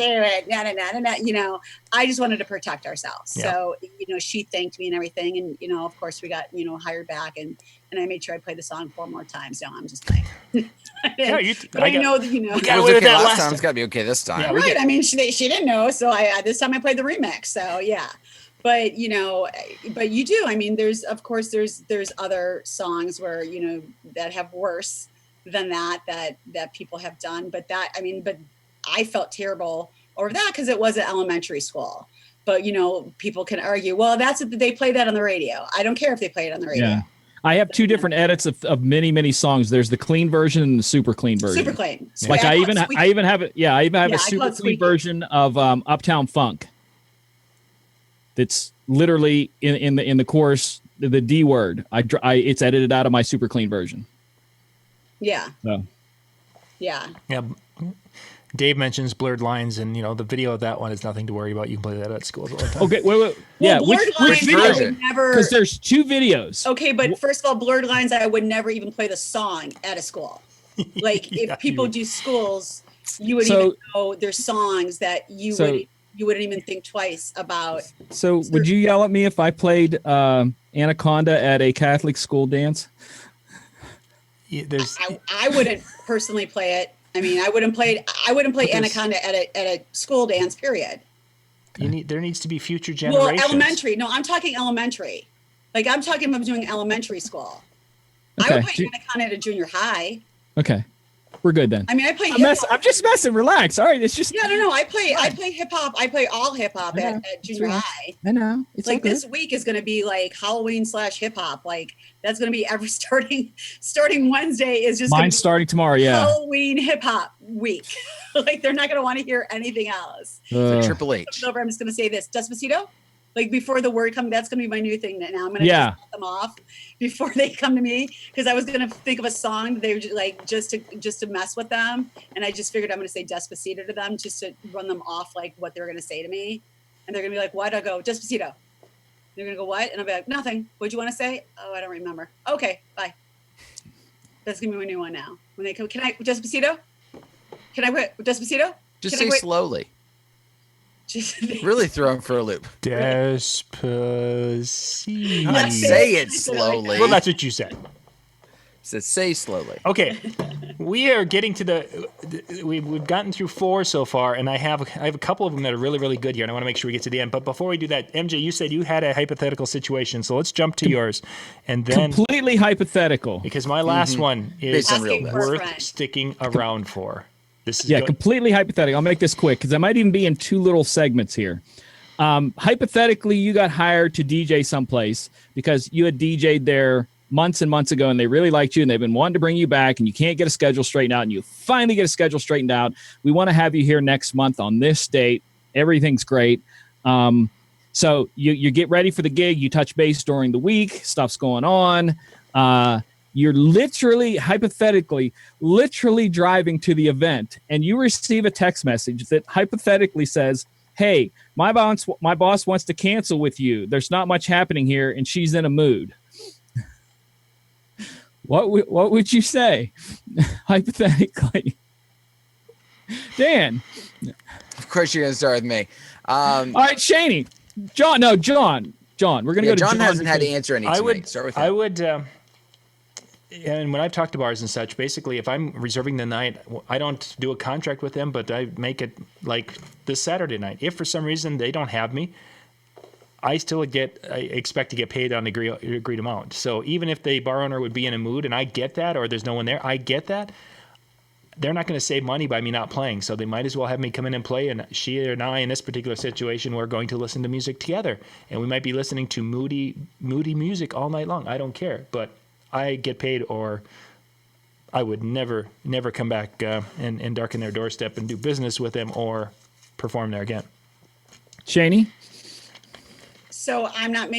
it. No. I just wanted to protect ourselves. Yeah. So, she thanked me and everything. And, of course we got, hired back, and I made sure I played the song 4 more times. No, I'm just playing. I know that, We got away with that last time. It's got to be okay this time. Yeah, right. I mean, she didn't know. So this time I played the remix. So yeah. But, but you do. I mean, there's other songs where, that have worse than that people have done. But I felt terrible over that because it was an elementary school. But, people can argue, well, they play that on the radio. I don't care if they play it on the radio. Yeah. I have 2 different edits of many, many songs. There's the clean version and the super clean version. Super clean. Yeah. Like I even have it. Yeah. I even have a super clean version of Uptown Funk. That's literally in the chorus. the D word. It's edited out of my super clean version. Yeah. So. Yeah. Yeah. Dave mentions blurred lines, and the video of that one is nothing to worry about. You can play that at school all the time. Okay, wait. Yeah, blurred lines, which I video? would never. Because there's 2 videos. Okay, but first of all, blurred lines, I would never even play the song at a school. Like if people do schools, you would even know there's songs that you wouldn't even think twice about. So would you yell at me if I played Anaconda at a Catholic school dance? Yeah, I wouldn't personally play it. I mean, I wouldn't play Anaconda at a school dance. Period. There needs to be future generations. Well, elementary. No, I'm talking elementary. Like I'm talking about doing elementary school. Okay. I would play Anaconda at a junior high. Okay, we're good then. I mean, I play. I'm just messing. Relax. All right, it's just. Yeah, no. I play hip hop. I play all hip hop at junior high. I know. It's like this week is going to be like Halloween / hip hop. Like that's going to be starting Wednesday is just. Mine's starting tomorrow. Yeah. Halloween hip hop week. Like they're not going to want to hear anything else. Triple H. I'm just going to say this: Despacito. Like before the word comes, that's going to be my new thing. Now I'm going to just cut them off before they come to me because I was going to think of a song that they were just to mess with them, and I just figured I'm going to say Despacito to them just to run them off like what they're going to say to me, and they're going to be like, "What?" I go Despacito. They're going to go, "What?" And I'll be like, "Nothing. What'd you want to say?" "Oh, I don't remember." "Okay, bye." That's going to be my new one now. When they come, can I Despacito? Can I put Despacito? Just say slowly. Really throw him for a loop. Despacito. Say it slowly. Well, that's what you said. So say slowly. Okay, we are getting to we've gotten through 4 so far, and I have a couple of them that are really, really good here, and I want to make sure we get to the end. But before we do that, MJ, you said you had a hypothetical situation, so let's jump to yours, and then completely hypothetical because my last one is worth sticking around for. This is completely hypothetical. I'll make this quick because I might even be in 2 little segments here. Hypothetically, you got hired to DJ someplace because you had DJ'd there months and months ago and they really liked you and they've been wanting to bring you back and you can't get a schedule straightened out and you finally get a schedule straightened out. We want to have you here next month on this date. Everything's great. So you get ready for the gig. You touch base during the week. Stuff's going on. You're hypothetically driving to the event and you receive a text message that hypothetically says, "Hey, my boss wants to cancel with you. There's not much happening here and she's in a mood." What would you say? Hypothetically. Dan. Of course you're going to start with me. All right, Shaney. John. We're going to go to John. John hasn't had to answer any tonight. Start with him. I would... and when I've talked to bars and such, basically, if I'm reserving the night, I don't do a contract with them, but I make it like this Saturday night. If for some reason they don't have me, I expect to get paid on the agreed amount. So even if the bar owner would be in a mood and I get that, or there's no one there, I get that. They're not going to save money by me not playing. So they might as well have me come in and play. And she and I, in this particular situation, we're going to listen to music together. And we might be listening to moody music all night long. I don't care. But I get paid, or I would never come back and darken their doorstep and do business with them or perform there again. Shaney? So I'm not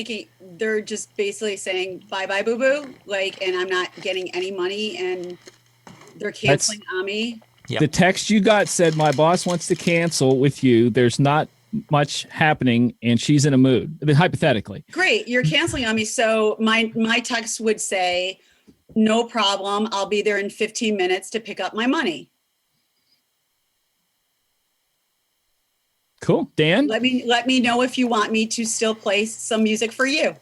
they're just basically saying bye boo boo, and I'm not getting any money and they're canceling on me. Yep. The text you got said, "My boss wants to cancel with you. There's not much happening and she's in a mood." Hypothetically. Great. You're canceling on me. So my text would say, "No problem. I'll be there in 15 minutes to pick up my money." Cool. Dan? Let me know if you want me to still play some music for you.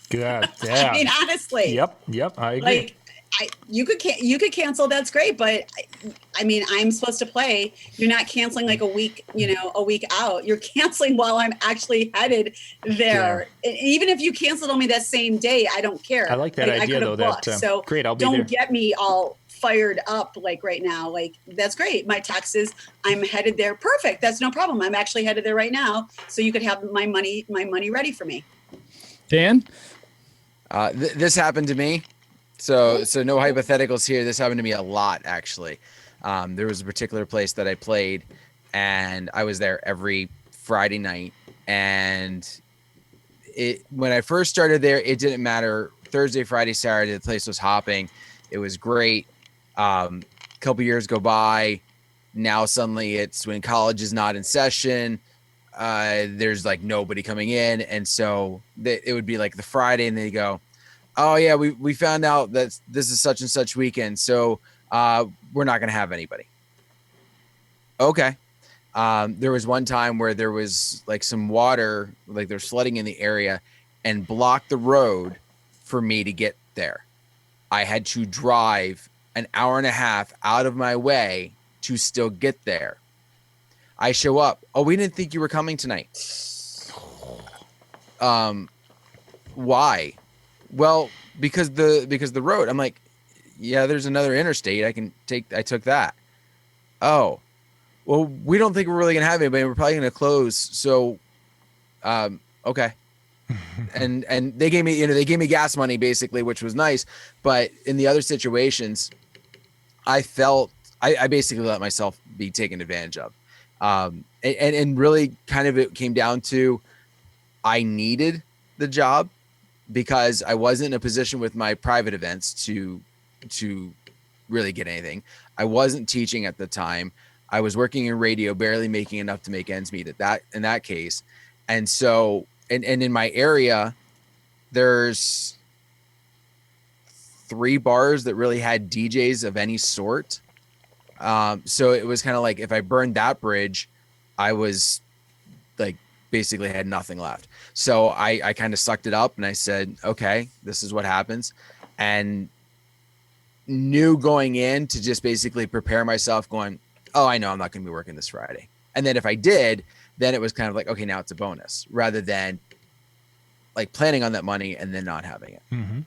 Good. Yeah. I mean, honestly. Yep. I agree. You could cancel. That's great, but I mean, I'm supposed to play. You're not canceling like a week out. You're canceling while I'm actually headed there. Yeah. Even if you canceled on me that same day, I don't care. I like that idea though. So great. I'll be there. Don't get me all fired up right now. That's great. My text is, "I'm headed there." Perfect. That's no problem. I'm actually headed there right now. So you could have my money ready for me. Dan? This happened to me. So no hypotheticals here. This happened to me a lot, actually. There was a particular place that I played, and I was there every Friday night, and when I first started there, it didn't matter. Thursday, Friday, Saturday, the place was hopping. It was great. Couple years go by. Now suddenly it's when college is not in session. There's like nobody coming in. And so it would be like the Friday and they go, oh yeah, we found out that this is such and such weekend. So we're not going to have anybody. Okay. There was one time where there was like some water, like there's flooding in the area and blocked the road for me to get there. I had to drive an hour and a half out of my way to still get there. I show up. Oh, we didn't think you were coming tonight. Why? Well, because the road. I'm like, yeah, there's another interstate. I took that. Oh, well, we don't think we're really gonna have anybody. We're probably gonna close. So, okay. and they gave me gas money basically, which was nice. But in the other situations, I felt I basically let myself be taken advantage of. And really kind of it came down to I needed the job because I wasn't in a position with my private events to really get anything. I wasn't teaching at the time. I was working in radio, barely making enough to make ends meet in that case. And so, and in my area, there's 3 bars that really had DJs of any sort. So it was kind of like if I burned that bridge, I was like basically had nothing left. So I kind of sucked it up and I said, okay, this is what happens. And knew going in to just basically prepare myself going, oh, I know I'm not going to be working this Friday. And then if I did, then it was kind of like, okay, now it's a bonus rather than like planning on that money and then not having it. Mm-hmm.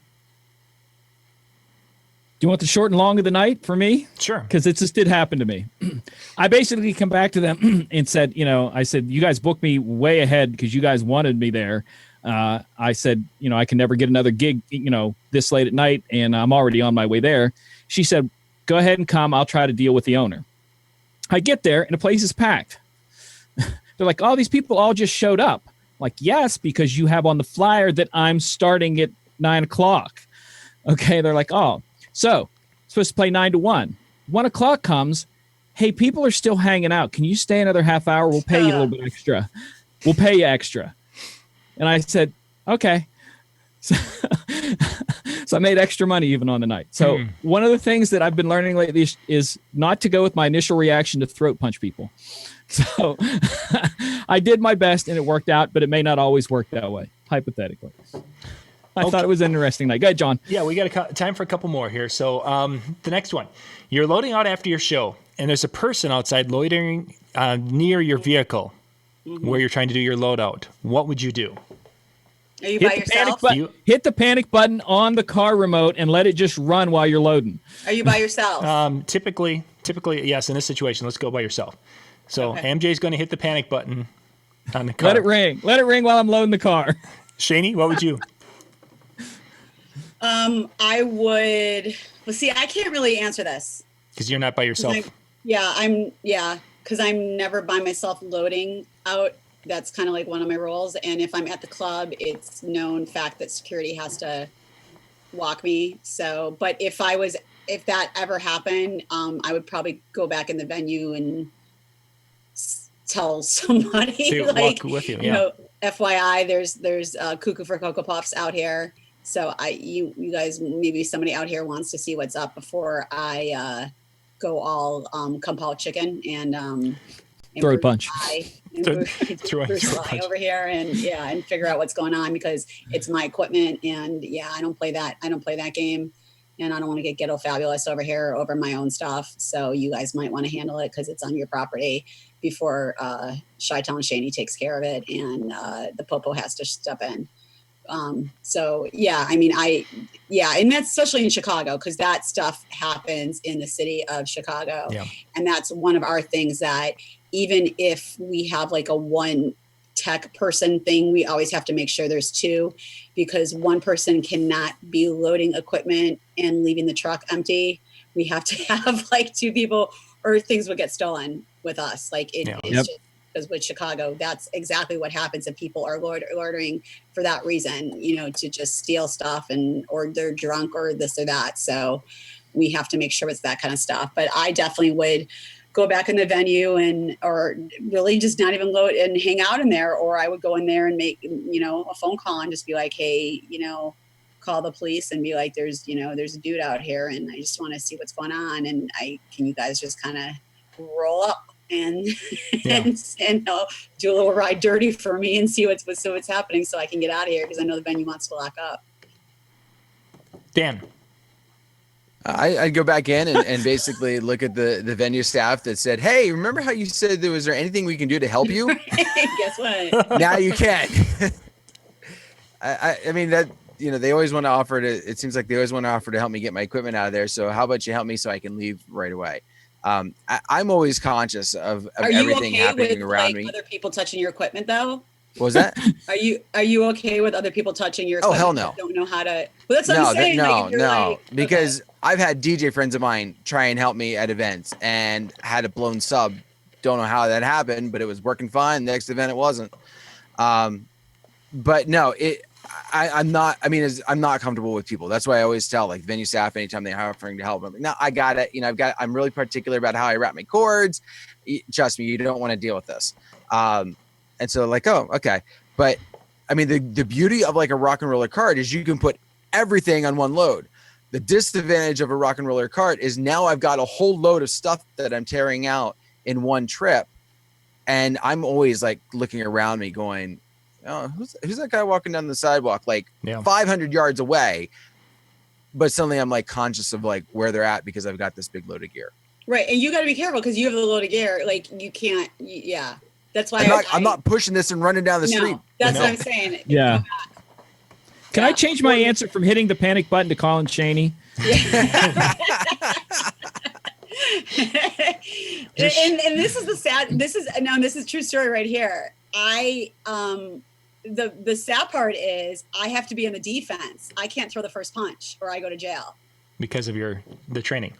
Do you want the short and long of the night for me? Sure. Because it just did happen to me. I basically come back to them and said, I said, you guys booked me way ahead because you guys wanted me there. I said, I can never get another gig, this late at night, and I'm already on my way there. She said, go ahead and come. I'll try to deal with the owner. I get there, and the place is packed. They're like, oh, these people all just showed up. I'm like, yes, because you have on the flyer that I'm starting at 9 o'clock. Okay, they're like, oh. So, supposed to play 9 to 1. 1 o'clock comes. Hey, people are still hanging out. Can you stay another half hour? We'll pay you a little bit extra. We'll pay you extra. And I said, okay. So I made extra money even on the night. So one of the things that I've been learning lately is not to go with my initial reaction to throat punch people. So I did my best and it worked out, but it may not always work that way, hypothetically. I thought it was an interesting night. Go ahead, John. Yeah, we got time for a couple more here. So the next one, you're loading out after your show, and there's a person outside loitering near your vehicle where you're trying to do your loadout. What would you do? Are you by yourself? Hit the panic button on the car remote and let it just run while you're loading. Are you by yourself? Typically, yes. In this situation, let's go by yourself. So Okay. MJ's going to hit the panic button on the car. Let it ring. Let it ring while I'm loading the car. Shani, what would you? I would. Well, see, I can't really answer this. Because you're not by yourself. Because I'm never by myself loading out. That's kind of like one of my rules. And if I'm at the club, it's known fact that security has to walk me. So, but if that ever happened, I would probably go back in the venue and tell somebody, like, walk with you, you know, FYI, there's Cuckoo for Cocoa Puffs out here. So you guys, maybe somebody out here wants to see what's up before I go all Kung Pao chicken and throw a punch. Throw a punch over here and figure out what's going on because it's my equipment and I don't play that game and I don't want to get ghetto fabulous over here over my own stuff. So you guys might want to handle it because it's on your property before Chi-Town Shani takes care of it and the Popo has to step in. And that's especially in Chicago because that stuff happens in the city of Chicago. Yeah. And that's one of our things that even if we have like a one tech person thing, we always have to make sure there's two because one person cannot be loading equipment and leaving the truck empty. We have to have like two people or things will get stolen with us. Like it's just because with Chicago, that's exactly what happens if people are loitering for that reason, you know, to just steal stuff or they're drunk or this or that. So we have to make sure it's that kind of stuff. But I definitely would go back in the venue or really just not even go and hang out in there. Or I would go in there and make, you know, a phone call and just be like, hey, you know, call the police and be like, there's a dude out here and I just want to see what's going on. And can you guys just kind of roll up and, and do a little ride dirty for me and see what's happening so I can get out of here. Cause I know the venue wants to lock up. Dan. I'd go back in and basically look at the venue staff that said, hey, remember how you said was there anything we can do to help you? Guess what? Now you can. I mean, that, you know, they always want to offer to, it seems like they always want to offer to help me get my equipment out of there. So how about you help me so I can leave right away? I'm always conscious of everything happening around me. Other people touching your equipment though? What was that? Are you okay with other people touching your equipment? Oh, hell no. Don't know how to. Well, that's what I'm saying. No, because I've had DJ friends of mine try and help me at events and had a blown sub. Don't know how that happened, but it was working fine. Next event, it wasn't. But no, I'm not comfortable with people. That's why I always tell like venue staff anytime they're offering to help them. No, I got it. You know, I'm really particular about how I wrap my cords. Trust me, you don't want to deal with this. And so like, oh, okay. But I mean, the beauty of like a rock and roller cart is you can put everything on one load. The disadvantage of a rock and roller cart is now I've got a whole load of stuff that I'm tearing out in one trip. And I'm always like looking around me going, oh, who's that guy walking down the sidewalk, like 500 yards away? But suddenly I'm like conscious of like where they're at because I've got this big load of gear. Right. And you got to be careful because you have the load of gear. Like you can't, yeah. That's why I'm not pushing this and running down the street. That's what I'm saying. Yeah. Can I change my answer from hitting the panic button to calling Shaney? and this is this is true story right here. The sad part is I have to be in the defense. I can't throw the first punch or I go to jail. Because of the training.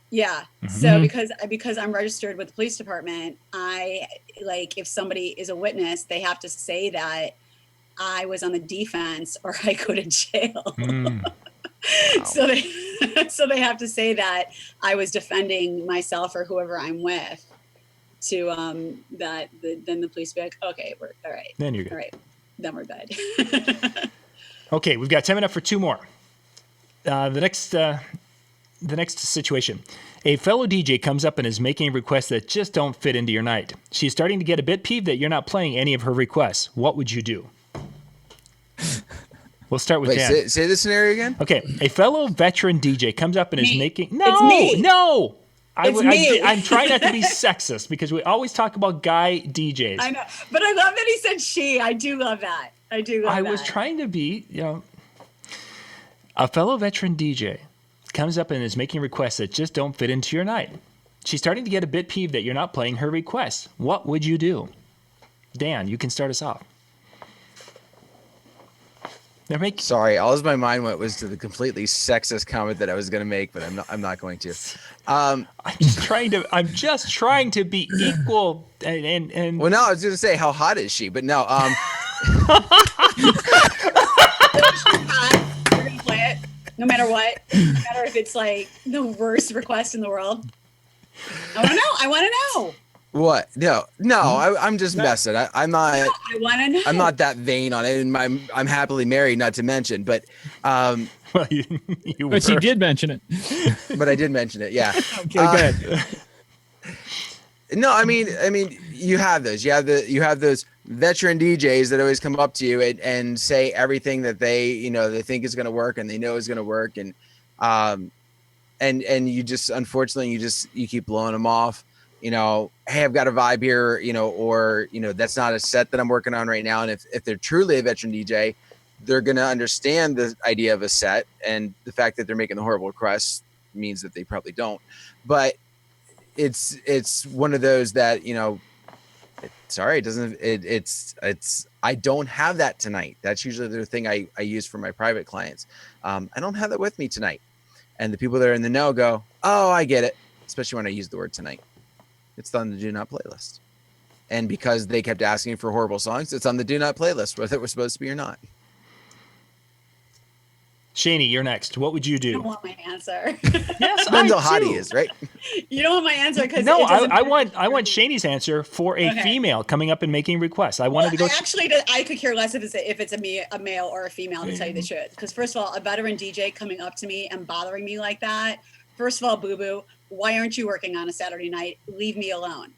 Yeah. Mm-hmm. So because I'm registered with the police department, if somebody is a witness, they have to say that I was on the defense or I go to jail. Wow. So they have to say that I was defending myself or whoever I'm with to then the police be like, okay, we're all right. Then you're good. All right. Then we're good. Okay, we've got 10 minutes for two more. The next situation. A fellow DJ comes up and is making requests that just don't fit into your night. She's starting to get a bit peeved that you're not playing any of her requests. What would you do? We'll start with Dan. Say the scenario again. Okay. A fellow veteran DJ comes up and is making... It's me. No. I'm trying not to be sexist because we always talk about guy DJs. I know. But I love that he said she. I do love that. I was trying to be, a fellow veteran DJ comes up and is making requests that just don't fit into your night. She's starting to get a bit peeved that you're not playing her requests. What would you do? Dan, you can start us off. Sorry, all my mind went was to the completely sexist comment that I was going to make, but I'm not going to. I'm just trying to be equal and Well, no, I was going to say how hot is she, but no. We're gonna play it no matter what, no matter if it's like the worst request in the world. I want to know. What? No, I'm just messing. I'm not. I want to know. I'm not that vain on it, and I'm happily married, not to mention. But well, but she did mention it. But I did mention it. Yeah. Okay, good. No, I mean, you have those. You have those veteran DJs that always come up to you and say everything that they think is going to work and they know is going to work, and you just unfortunately you keep blowing them off. Hey, I've got a vibe here, or that's not a set that I'm working on right now. And if they're truly a veteran DJ, they're going to understand the idea of a set, and the fact that they're making the horrible requests means that they probably don't. But it's one of those that sorry, it doesn't. It's I don't have that tonight. That's usually the thing I use for my private clients. I don't have that with me tonight, and the people that are in the know go, oh, I get it. Especially when I use the word tonight. It's on the do not playlist. And because they kept asking for horrible songs, it's on the do not playlist, whether it was supposed to be or not. Shani, you're next. What would you You do? don't want my answer. Yes, Depends how hot do. he is, right? You don't want my answer because No, I want Shani's answer for a Okay. female coming up and making requests. I wanted to go. I could care less if it's a male or a female, to tell you the truth. Because first of all, a veteran DJ coming up to me and bothering me like that. First of all, boo boo, why aren't you working on a Saturday night? Leave me alone.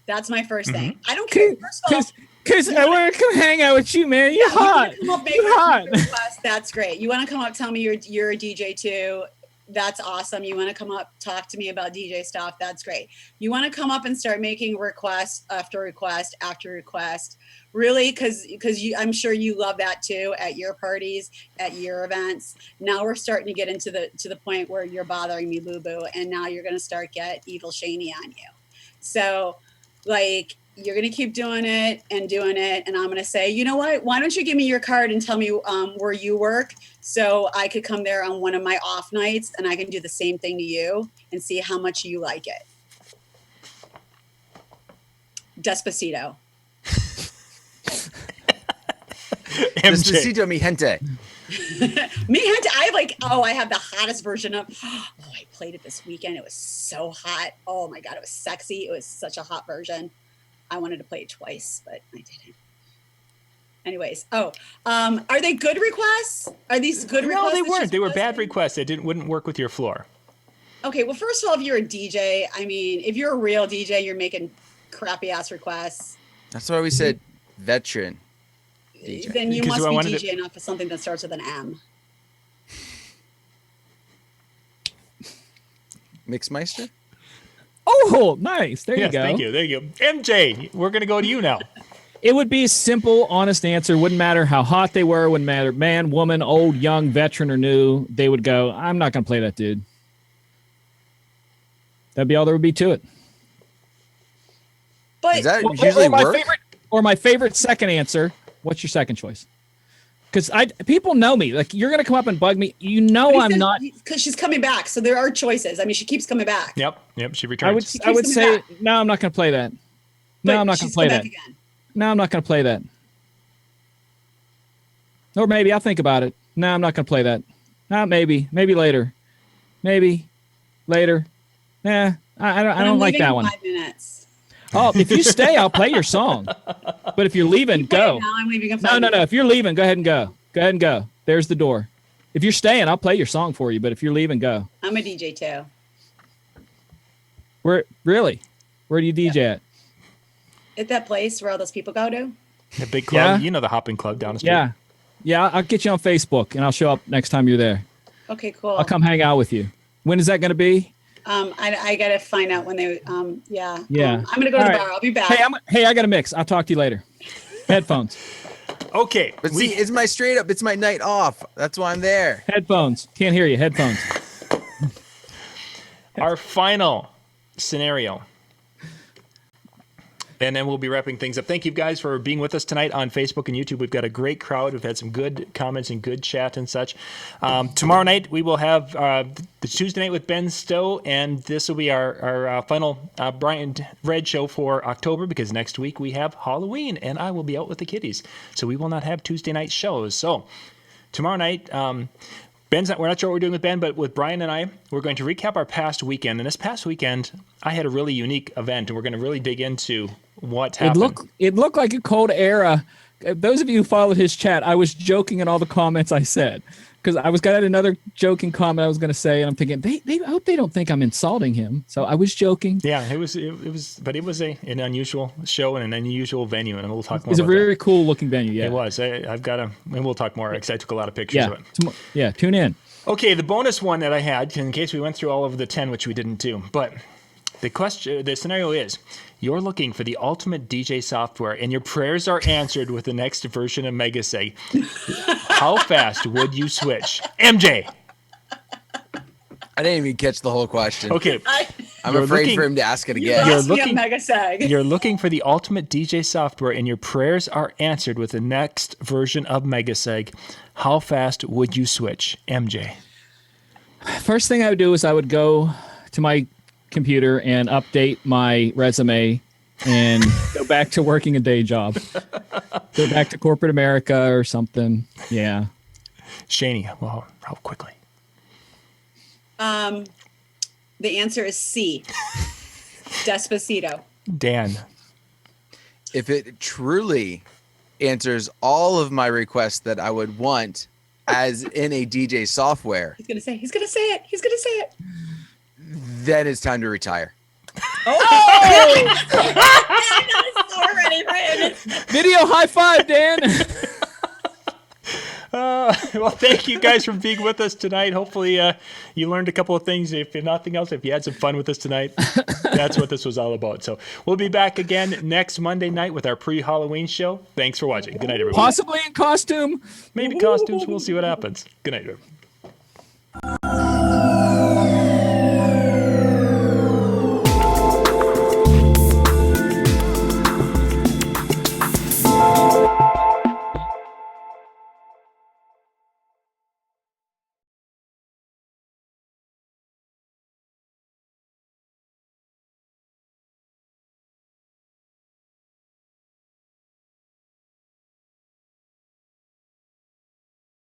That's my first thing. I don't care. First of all, Because I want to come hang out with you, man. You're hot. you wanna come up, make You're a hot. request, that's great. You want to come up, tell me you're a DJ too. That's awesome. You want to come up, talk to me about DJ stuff. That's great. You want to come up and start making request after request after request. Really, because I'm sure you love that too at your parties, at your events. Now we're starting to get into the point where you're bothering me, boo boo, and now you're going to start get evil Shani on you. So, like, you're going to keep doing it, and I'm going to say, you know what? Why don't you give me your card and tell me where you work, so I could come there on one of my off nights, and I can do the same thing to you and see how much you like it. Despacito. Despacito, mi gente. Me, I have the hottest version of, I played it this weekend. It was so hot. Oh my God, it was sexy. It was such a hot version. I wanted to play it twice, but I didn't. Anyways, are they good requests? Are these good requests? No, they that's weren't. just They were bad listening? requests. It wouldn't work with your floor. Okay, well, first of all, if you're a DJ, I mean, if you're a real DJ, you're making crappy ass requests. That's why we said veteran DJ. Then you Because must I be wanted to- DJing off of something that starts with an M. Mixmeister? Oh, nice. There Yes, you go. thank you. There you go. MJ, we're going to go to you now. It would be a simple, honest answer. Wouldn't matter how hot they were. Wouldn't matter man, woman, old, young, veteran, or new. They would go, I'm not going to play that dude. That'd be all there would be to it. But Does that Or- usually or my work? my favorite second answer. What's your second choice? Because people know me. Like, you're going to come up and bug me. You know I'm not. Because she's coming back, so there are choices. I mean, she keeps coming back. Yep, she I returns. would keeps I would coming say, back. no, I'm not going to play that. But No, I'm not going she's to play come that. back again. No, I'm not going to play that. Or maybe I'll think about it. No, I'm not going to play that. No, maybe later. Maybe later. Yeah, I But I'm don't like leaving that in one. 5 minutes. Oh, if you stay, I'll play your song. But if you're leaving, go. Now I'm leaving in 5 No. minutes. If you're leaving, go ahead and go. Go ahead and go. There's the door. If you're staying, I'll play your song for you. But if you're leaving, go. I'm a DJ too. Where do you DJ at? At that place where all those people go to. The big club. Yeah. You know the hopping club down the street. Yeah. I'll get you on Facebook and I'll show up next time you're there. Okay, cool. I'll come hang out with you. When is that going to be? I gotta find out when they. Yeah. Yeah. I'm gonna go to All the right. bar. I'll be back. Hey, I got a mix. I'll talk to you later. Headphones. Okay. But see, it's my night off. That's why I'm there. Headphones. Can't hear you. Headphones. Our final scenario. And then we'll be wrapping things up. Thank you guys for being with us tonight on Facebook and YouTube. We've got a great crowd. We've had some good comments and good chat and such. Tomorrow night we will have the Tuesday night with Ben Stowe, and this will be our final Brian Red show for October, because next week we have Halloween and I will be out with the kiddies. So we will not have Tuesday night shows. So tomorrow night, we're not sure what we're doing with Ben, but with Brian and I, we're going to recap our past weekend. And this past weekend, I had a really unique event, and we're going to really dig into what happened. It looked like a cold era. Those of you who followed his chat, I was joking in all the comments I said, because I was got another joking comment I was going to say, and I'm thinking, I hope they don't think I'm insulting him. So I was joking. Yeah, it was an unusual show and an unusual venue, and we'll talk more. It's a about very cool looking venue. Yeah, that. It was. and we'll talk more because I took a lot of pictures of it. Yeah. Tune in. Okay, the bonus one that I had, in case we went through all of the 10, which we didn't do, but the scenario is, you're looking for the ultimate DJ software, and your prayers are answered with the next version of Megaseg. How fast would you switch? MJ! I didn't even catch the whole question. Okay. I'm You're afraid looking- for him to ask it You again. lost me looking- at Mega Seg. You're looking for the ultimate DJ software, and your prayers are answered with the next version of Megaseg. How fast would you switch? MJ. First thing I would do is I would go to my computer and update my resume and go back to working a day job. Go back to corporate America or something. Yeah. Shani, well, how quickly? The answer is C. Despacito. Dan. If it truly answers all of my requests that I would want as in a DJ software, He's gonna say it. then it's time to retire. I know it's already written. Video high five, Dan. Well, thank you guys for being with us tonight. Hopefully you learned a couple of things. If nothing else, if you had some fun with us tonight, that's what this was all about. So we'll be back again next Monday night with our pre-Halloween show. Thanks for watching. Good night, everybody. Possibly in costume. Maybe costumes. We'll see what happens. Good night, everybody.